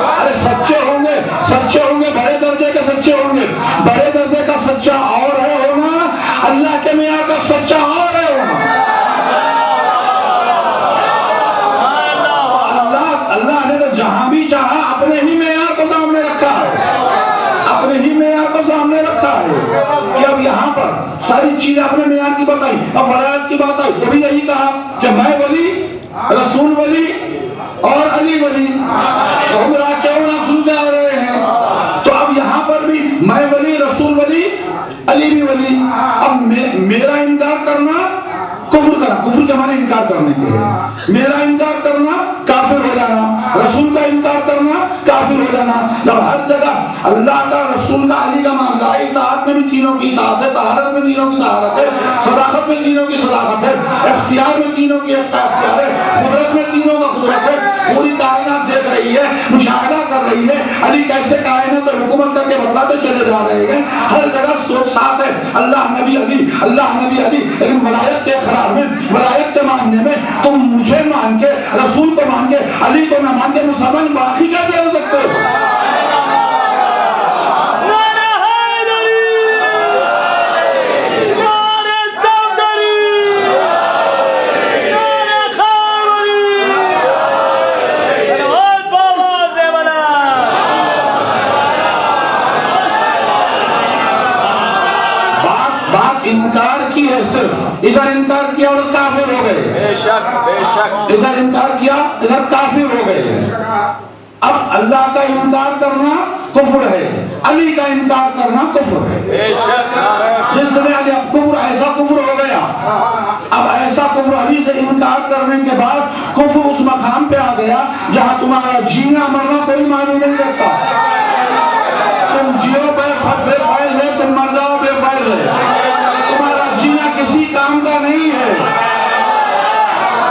अरे सच्चे होंगे, बड़े दर्जे के सच्चे होंगे। बड़े दर्जे का सच्चा और है होना, अल्लाह के मेयार का सच्चा और है होना। अल्लाह ने तो जहां भी चाहा अपने ही मेयार को सामने रखा है, अपने ही मेयार को सामने रखा है कि अब यहाँ पर सारी चीजें अपने मेयार की बताई। अब वलायत की बात आई तो भी यही कहा कि मैं वली, रसूल वली और अली वली। तो हम क्यों ना सुनते आ रहे हैं? तो अब यहाँ पर भी मैं वली, रसूल वली, अली भी वली। अब मेरा इनकार करना कुफ्र करना, कुफ्र के माने इनकार करने के है। मेरा इनकार करना काफिर हो जाना, रसूल का इनकार करना काफिर हो जाना। जब हर जगह अल्लाह का, रसूल का, अली का मामला है, इताअत में भी तीनों की इताअत है, तहारत में तीनों की तहारत है, सदाकत में तीनों की सदाकत है, इख्तियार में तीनों की इख्तियार है, कुदरत में तीनों का कुदरत है। पूरी कायनात देख रही है, मुशाहिदा कर रही है, अली कैसे कायनात पर हुकूमत करके बतलाते चले जा रहे हैं। हर जगह सोच साथ है, अल्लाह नबी अली, अल्लाह नबी अली। लेकिन वलायत के इकरार में, वलायत के मानने में तुम मुझे मान के, रसूल को मान के, अली को न मान के मुसलमान बाकी कैसे हो सकते हो? इनकार की है, सिर्फ इधर इनकार किया और काफिर हो गए। बेशक इधर इनकार किया, इधर काफिर हो गए। अब अल्लाह का इनकार करना कुफ्र है, अली का इनकार करना कुफ्र है। जिसने अब कुफ्र, ऐसा कुफ्र हो गया। अब ऐसा कुफ्र अली से इनकार करने के बाद कुफ्र उस मकाम पे आ गया जहां तुम्हारा जीना मरना कोई मायने नहीं रखता। तुम जियो बेफाइज है, तुम मर जाओ बेफाइज है, किसी काम का नहीं है।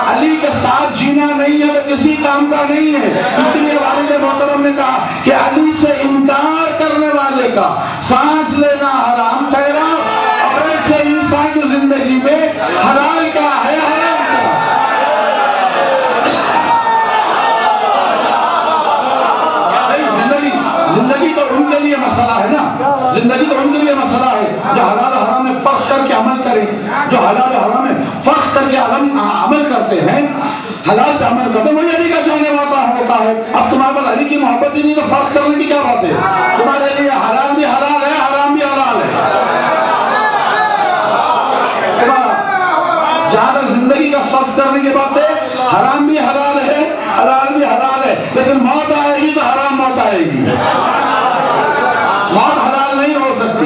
अली के साथ जीना नहीं है तो किसी काम का नहीं है। इसलिए वालिद मोहतरम ने कहा कि अली से इनकार करने वाले का सांस लेना हराम ठहरा, और ऐसे इंसान की जिंदगी में हलाल का है, हराम का। जिंदगी तो उनके लिए मसला है ना, जिंदगी तो उनके लिए मसला है जो हलाल हराम में फर्क करके अमल करें, जो हलाल हराम में फर्क करके अमल करते हैं, हलाल पे अमल करते हैं, वही अली का चाहने वाला होता है। अब तुम्हारे पास अली की मोहब्बत ही नहीं तो फर्क करने की क्या बात है? तुम्हारे लिए हलाल भी हलाल है, हराम भी हलाल है। जहां तक जिंदगी का सर्फ करने की बात है, हराम भी हलाल है, हलाल भी हलाल है, लेकिन मौत आएगी तो हराम मौत आएगी। मौत हलाल नहीं हो सकती।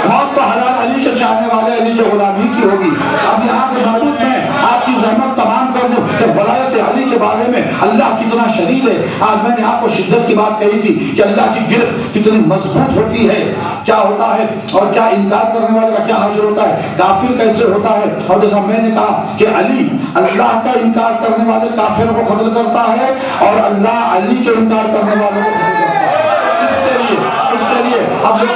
मौत तो हलाल अली के चाहने वाले, अली के गुलामी की होगी। अब यहाँ के मौजूद में आपकी जहमत तमाम कर दूं कि अल्लाह कितना शदीद है। आज मैंने आपको शिद्दत की बात कही थी कि अल्लाह की गिरफ्त कितनी मजबूत होती है, क्या होता है और क्या इनकार करने वाले का क्या हश्र होता है, काफिर कैसे होता है। और जैसा मैंने कहा कि अली अल्लाह का इनकार करने वाले काफिर को कत्ल करता है और अल्लाह अली के इनकार करने वालों को कत्ल करता है। इसके लिए अब लोग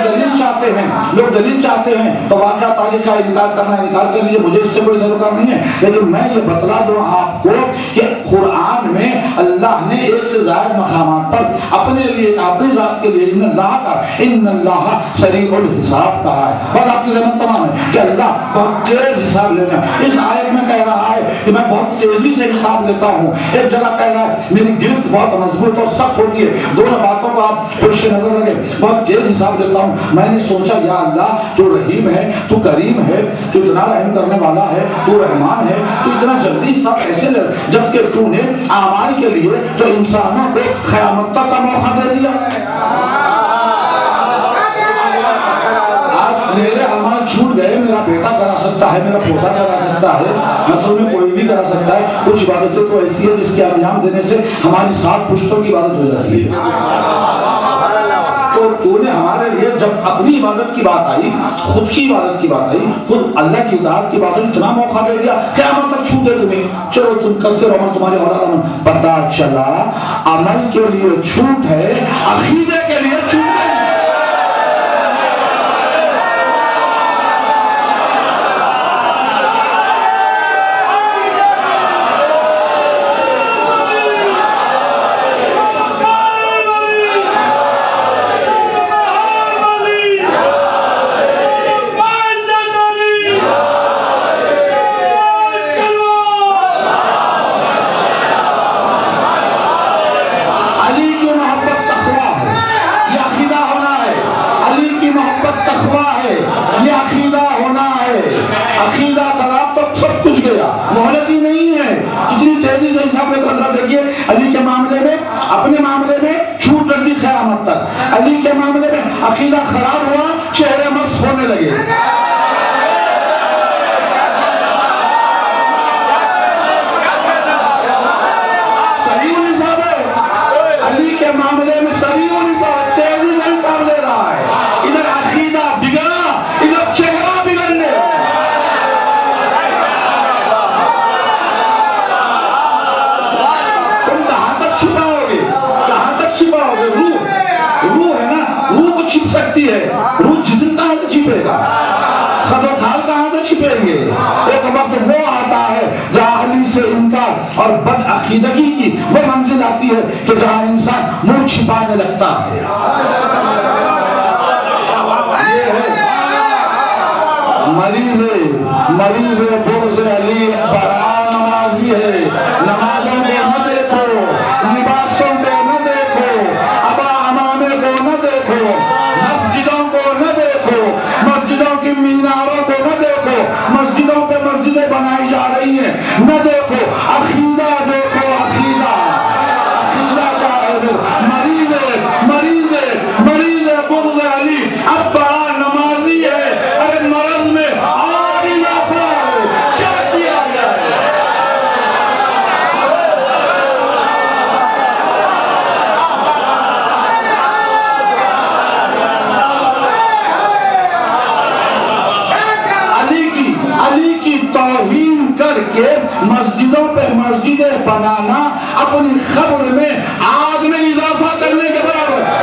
दलील चाहते हैं तो वाक़या तारीख का इनकार कर लीजिए, मुझे इससे कोई सरोकार नहीं है। लेकिन मैं ये बतला दूं आपको कि कुरान में अल्लाह ने एक से ज़्यादा मकामात पर अपने लिए अपनी जात के लिए इन्नल्लाह सरीउल हिसाब कहा है। और आपकी ज़रूरत तमाम है कि अल्लाह बहुत तेज हिसाब लेना। इस आयत में कह रहा है कि मैं बहुत तेजी से हिसाब लेता हूँ। एक जगह कह रहा है मेरी गिरफ्त बहुत मजबूत और सख्त होती है। दोनों बातों को आप पेश नजर रखें, बहुत तेज हिसाब लेता हूँ। मैंने सोचा या अल्लाह तू रहीम है, तू करीम है, तू इतना रहम करने वाला है, तू रहमान है, तू इतना जल्दी हिसाब कैसे ले, जबकि तूने आमाल के लिए तो इंसानों को क़यामत तक का मौका दे दिया। आज मेरे अमाल छूट गए, मेरा बेटा करा सकता है, मेरा पोता करा सकता है, नस्ल में कोई भी करा सकता है। कुछ इबादतें तो ऐसी है जिसके अंजाम देने से हमारी 7 पुश्तों की इबादत हो जाती है। तो तूने हमारे लिए जब अपनी इबादत की बात आई, खुद की इबादत की बात आई, खुद अल्लाह की इताअत की बात आई, इतना मौका दे दिया, क़यामत तक छूट है तुम्हें। चलो तुम करते रहो अमल, तुम्हारे औलाद अमल। पता चला अमल के लिए छूट है, अकीदे के लिए छूट है। अकीदा खराब तो सब कुछ गया, मोहलत ही नहीं है। कितनी तेजी से हिसाब लेकर देखिए, अली के मामले में, अपने मामले में छूट रख दी क़यामत तक। अली के मामले में अकीदा खराब हुआ, चेहरे मस्त होने लगे। सही हिसाब है, अली के मामले में सही हिसाब, तेजी से हिसाब ले रहा है। इधर अकीदा बिगड़ा, इधर चेहरा बिगड़ने। रूह है ना, रूह को छिप सकती है, रूह जिस्म कहाँ से छिपेगा, खदोखाल कहाँ से छिपेंगे। एक वक्त वो आता है जहाँ अली से इनकार और बद अकीदगी की वो मंजिल आती है कि जहाँ इंसान मुंह छिपाने लगता है। मरीज बुग़्ज़ अली बड़ा नमाजी है। नमाजों को न देखो, लिबासों को न देखो, अबा अमामे को न देखो, मस्जिदों को न देखो, मस्जिदों की मीनारों को न देखो, मस्जिदों पे मस्जिदें बनाई जा रही हैं, न देखो, अकीदा देखो, अकीदा का मरीज बुग़्ज़ अली अब बड़ा नमाजी है। अरे मरज़ में और इजाफा है, क्या किया जाए। अली की तौहीन करके मस्जिदों पे मस्जिदें बनाना अपनी खबर में आग में इजाफा करने के बराबर है।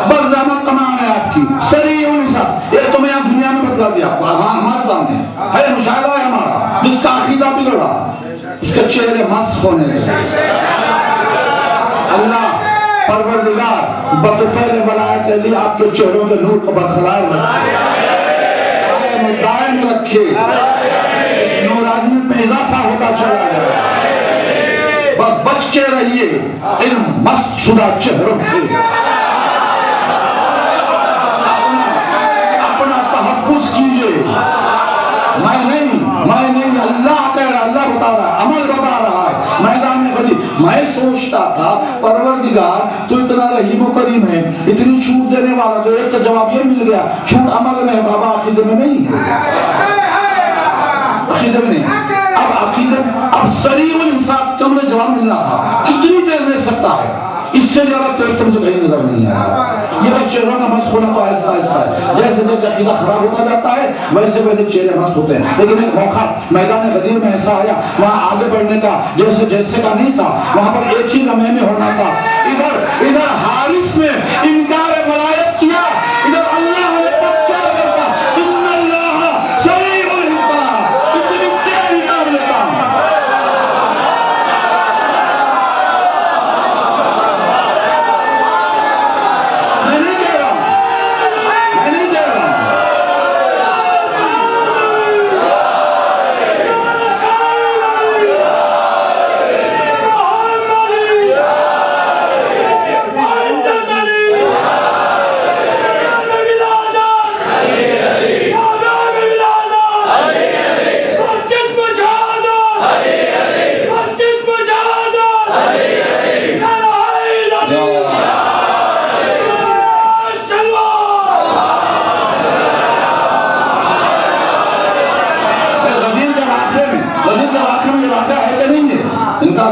बस ज़मानत तमाम है आपकी, सही उनसा एक तो मैं यहाँ दुनिया में बता दिया आपको, हमारे सामने है मुशाहिदा है हमारा, जिसका अकीदा बिगड़ा, उसके चेहरे मस्त होने लगे। अल्लाह परवरदिगार बतफ़ैल वलायत के लिए आपके चेहरों के नूर को बरकरार रखे, दायम रखे, नूरानियत में इजाफा होता चला जाए। बस बच के रहिए इन मस्त शुदा चेहरों से, अपना तहफ़्फ़ुज़ कीजिए। मैं नहीं, अल्लाह कह रहा, अल्लाह बता रहा है, अमल बता रहा है। मैदान में खड़ी मैं सोचता था परवरदिगार तू इतना रहीम करीम है, इतनी छूट देने वाला। तो एक तो जवाब ये मिल गया, छूट अमल में है बाबा, अकीदे में नहीं है। अकीदे में नहीं। अब अकीदे, अब सरीउल हिसाब का मुझे जवाब मिलना था, कितनी देर में सकता है, इससे ज्यादा तेज तो मुझे कहीं नजर नहीं आया। ये तो चेहरों का मस्त होना तो आहिस्ता आहिस्ता है, जैसे जैसे अकीदा खराब होता जाता है वैसे वैसे चेहरे मस्त होते हैं। लेकिन एक मौका मैदान गदीर में ऐसा आया, वहाँ आगे बढ़ने का जैसे जैसे का नहीं था, वहाँ पर एक ही लम्हे में होना था। इधर हारिस में इनकार वलायत किया, इधर अल्लाह ने क्या करता, इन्नल्लाह सरीउल हिसाब, इतनी तेज हिसाब लेता।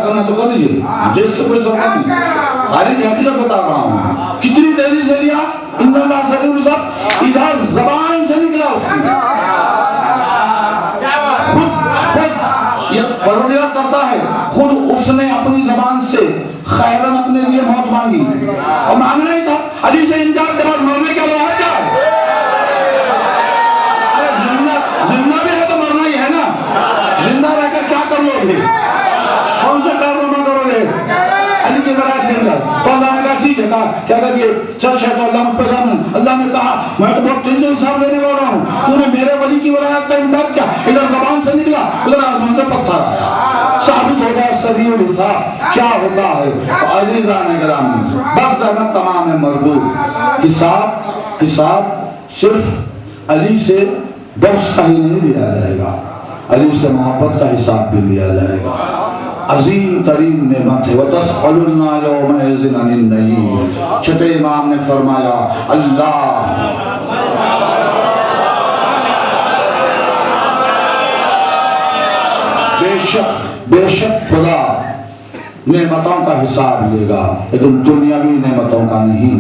करना तो कर लीजिए, जिससे कोई सवाल नहीं। खाली हकीकत बता रहा हूँ, कितनी तेजी से लिया, इन्नल्लाह सरीउल हिसाब, इधर जबान से निकला उसकी। खुद ये परवरदिगार करता है, खुद उसने अपनी जबान से खैरन अपने लिए मौत मांगी, और मांगना ही था। अली से इनकार के बाद मरने का लोहा क्या है? अरे जिंदा भी है तो मरना ही है ना, जिंदा रहकर क्या कर लोगे, कौन सा कारनामा करोगे? अली के बरात से तो अल्लाह ने कहा ठीक है, कहा क्या करिए, सच है तो अल्लाह पे जान। अल्लाह ने कहा मैं तो बहुत तेज हिसाब लेने वाला हूँ, तूने मेरे वली की वलायत का इनकार किया। इधर जबान से निकला, उधर आसमान से पत्थर आया, साबित हो गया सरीउल हिसाब क्या होता है। तो अजीज़ान गिरामी, बस जहमत तमाम है मरबूत। हिसाब सिर्फ अली से बख्श का ही नहीं लिया जाएगा, अली से मोहब्बत का हिसाब भी लिया जाएगा। अजीम तरीन नेमत है। वतस्अलुना यौमइज़िन अनिन नईम। छठे इमाम ने फरमाया अल्लाह बेशक खुदा नेमतों का हिसाब लेगा, लेकिन दुनियावी नेमतों का नहीं।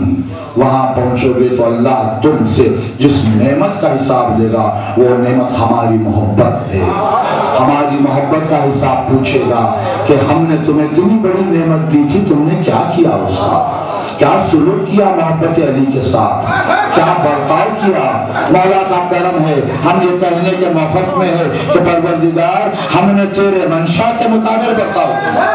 वहां पहुंचोगे तो अल्लाह तुमसे जिस नेमत का हिसाब लेगा वो नेमत हमारी मोहब्बत है। हमारी मोहब्बत का हिसाब पूछेगा कि हमने तुम्हें इतनी बड़ी नेमत दी थी, तुमने क्या किया उसका, क्या सुलूक किया मोहब्बत अली के साथ, क्या बर्ताव किया। मौला का करम है, हम ये कहने के मौक़िफ़ में है कि परवरदिगार हमने तेरे मंशा के मुताबिक बर्ताव किया,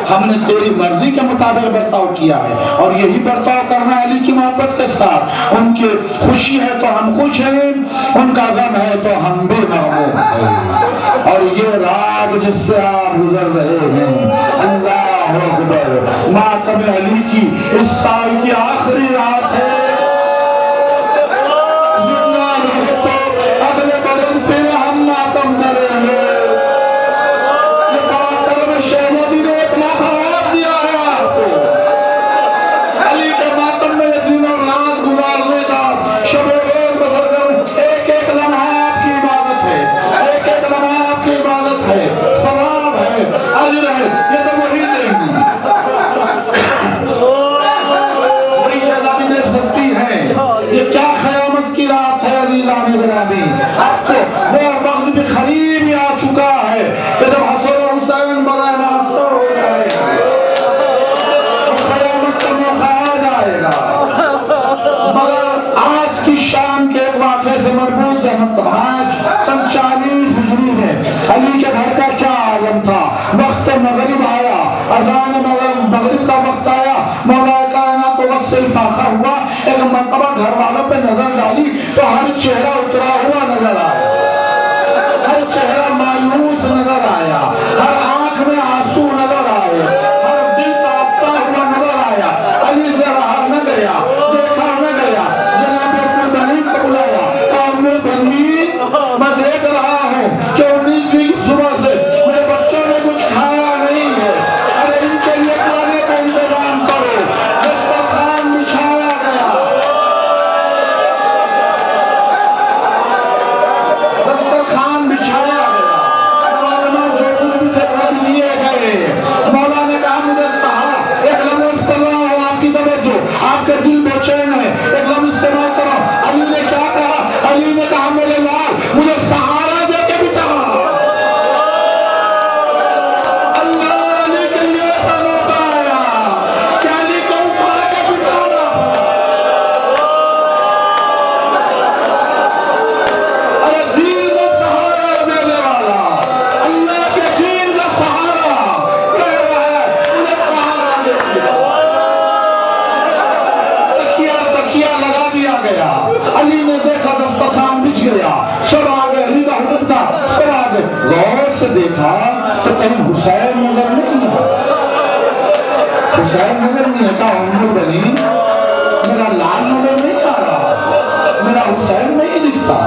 हमने तेरी मर्जी के मुताबिक बर्ताव किया है, और यही बर्ताव करना अली की मोहब्बत के साथ। उनकी खुशी है तो हम खुश हैं, उनका गम है तो हम भी महमूद हैं। और ये राग जिससे आप गुजर रहे हैं, अल्लाह अकबर, मातम अली की इस साल की आखिरी रात है। अगले बदन पे हम मातम करेंगे। अली के घर का क्या आलम था। वक्त मगरिब आया, अज़ान मगरिब का वक्त आया, मौला कायनात को वक्त से फाखा हुआ। एक मरतबा घर वालों पे नजर डाली तो हर चेहरा उतरा हुआ नजर आया, हर चेहरा मायूस नजर आया, हर आंख में आंसू नजर आए, हर दिल कांपता हुआ नजर आया। अली से रहा न गया, देखा न गया, जनाब अपने बनी को बुलाया, कामने बनी मैं देख रहा हूँ कि 19वीं सुबह से मेरे बच्चों ने कुछ खाया नहीं है, अरे इनके लिए खाने का इंतजाम करो। अली ने देखा दस्तरखान बिछ गया, सब आ गए, रीदा हुड्डा सब आ गए। गौर से देखा तो कहीं हुसैन नजर नहीं है, हुसैन नजर नहीं है। कहा उम्र बनी, मेरा लाल नजर नहीं आ रहा, मेरा हुसैन नहीं दिखता।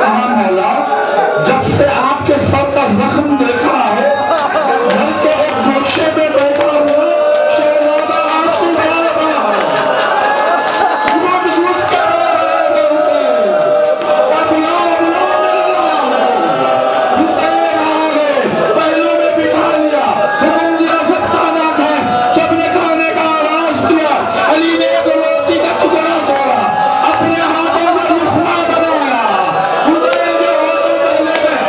कहा मौला, जब से आपके सर का जख्म देखा है, घर के एक गोशे में बैठा हुआ शहजादा आंसू बहा रहा है, घुट-घुट के रो रहे हैं। अबला हुसैन आ गए, पहलू में बिठा लिया, हुक्म दिया सब खाना खाए, सबने खाने का आगाज किया। अली ने एक रोटी का टुकड़ा तोड़ा, अपने हाथों से लुकमा बनाया, हुसैन के होठों पर ले गए,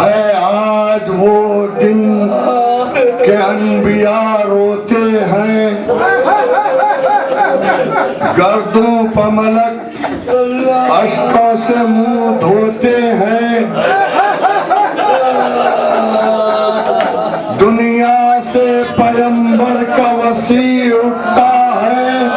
है आज वो दिन के अनबिया रोते हैं, गर्दों पर मलक अश्कों से मुंह धोते हैं। दुनिया से पैगंबर का वसी उठता है,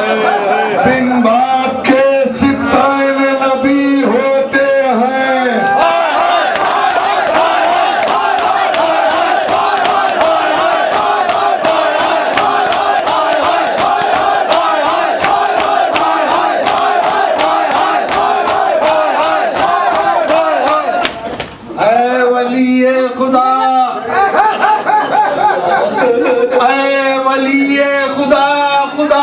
कहिए खुदा खुदा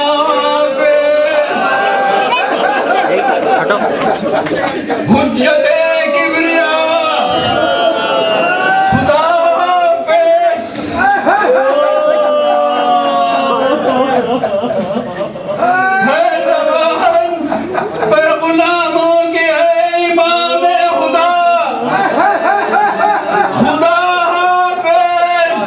हुज्जते किबरिया खुदा हाफिज। है ज़बान पर गुलामों के है इमाम खुदा खुदा हाफिज।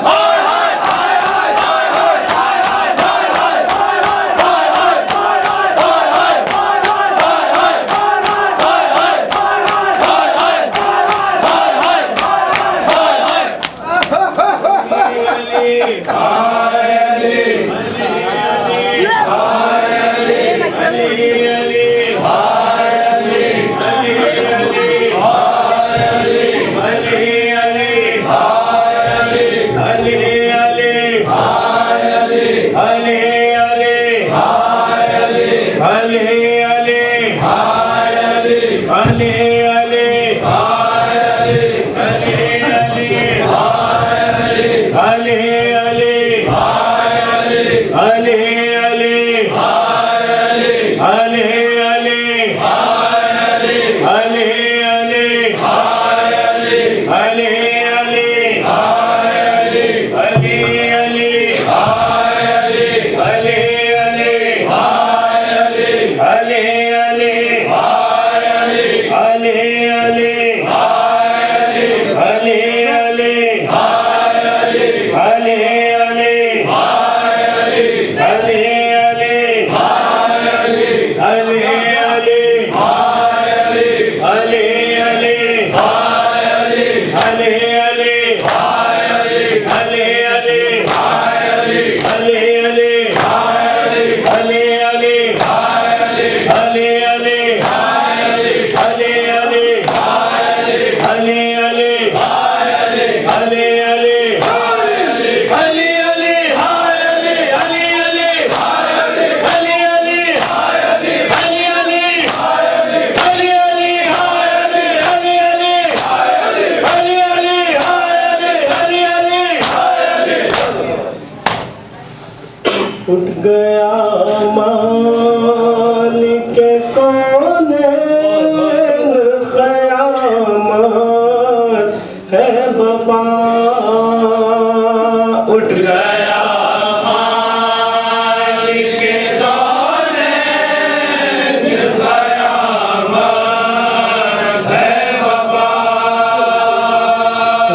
उठ गया मालिक कौनैन क़यामत है बपा। उठ गया मालिक कौनैन क़यामत है बपा।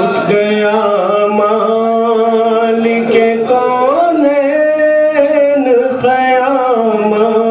उठ गया मालिक कौनैन क़यामत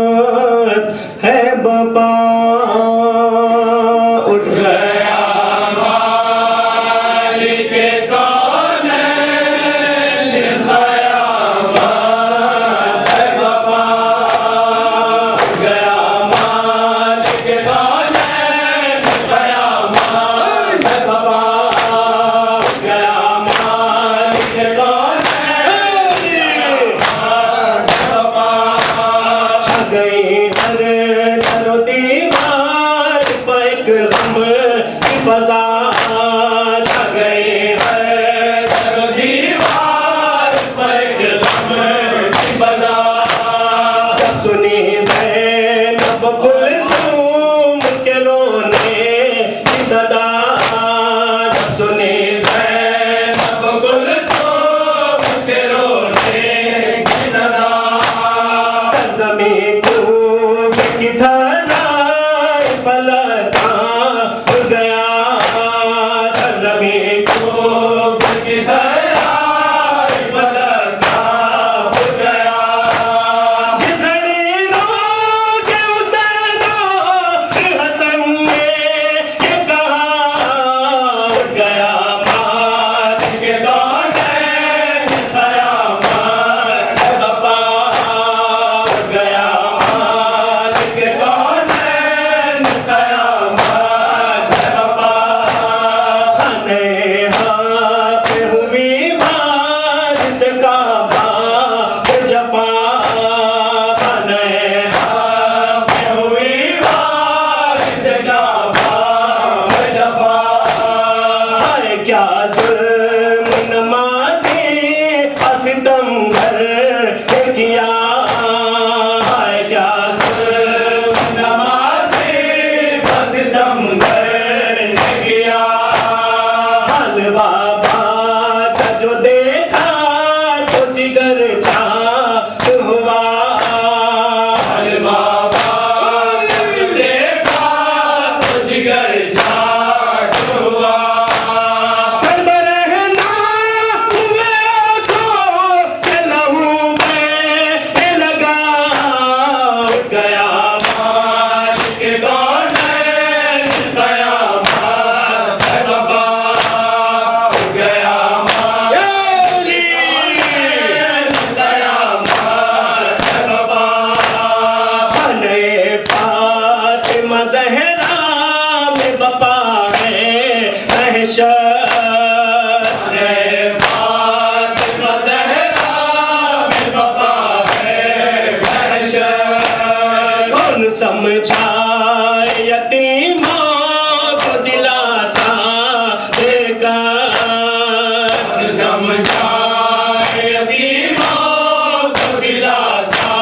किया है क्या नमाज़ी बस दम भर किया हल बाबा का जो देखा तो जिगर चाक हुआ हल बाबा का जो देखा तो जिगर चाक हुआ सरबरहना हुए को चलहू में लगा उठ गया मालिक कौन है कयामत है बाबा उठ गया मालिक कयामत है बाबा बने फातिमा ज़हरा में बपा है महशर बने फातिमा ज़हरा में बपा है महशर कौन समझाए यतीमों को दिलासा देकर कौन समझाए यतीमों को दिलासा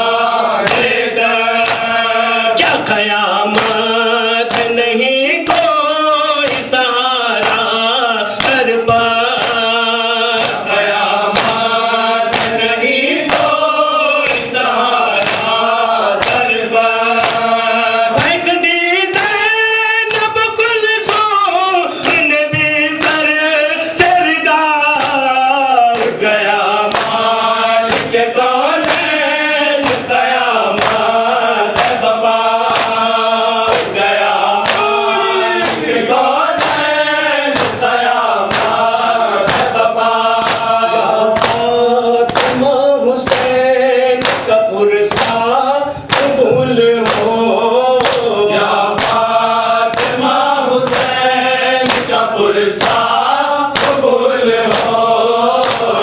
देकर क्या कयामत नहीं कोई सहारा सर पर कयामत नहीं कोई सहारा सर पर फेंक दी ज़ैनब कुलसूम ने भी सरदार उठ गया मालिक कौन है कयामत है बाबा उठ गया मालिक कौन है कयामत है बाबा फातिमा हुसैन का पुरसा कबूल हो या फातिमा हुसैन का पुरसा कबूल हो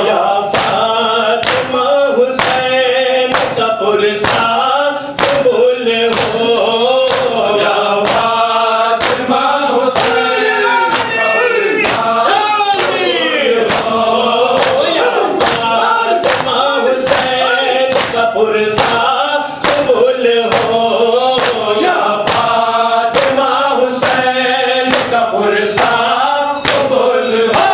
या फातिमा हुसैन का पुरसा कबूल हो या फातिमा हुसैन का पुरसा कबूल हो या फातिमा हुसैन का पुरसा कबूल हो या फातिमा हुसैन का पुरसा कबूल हो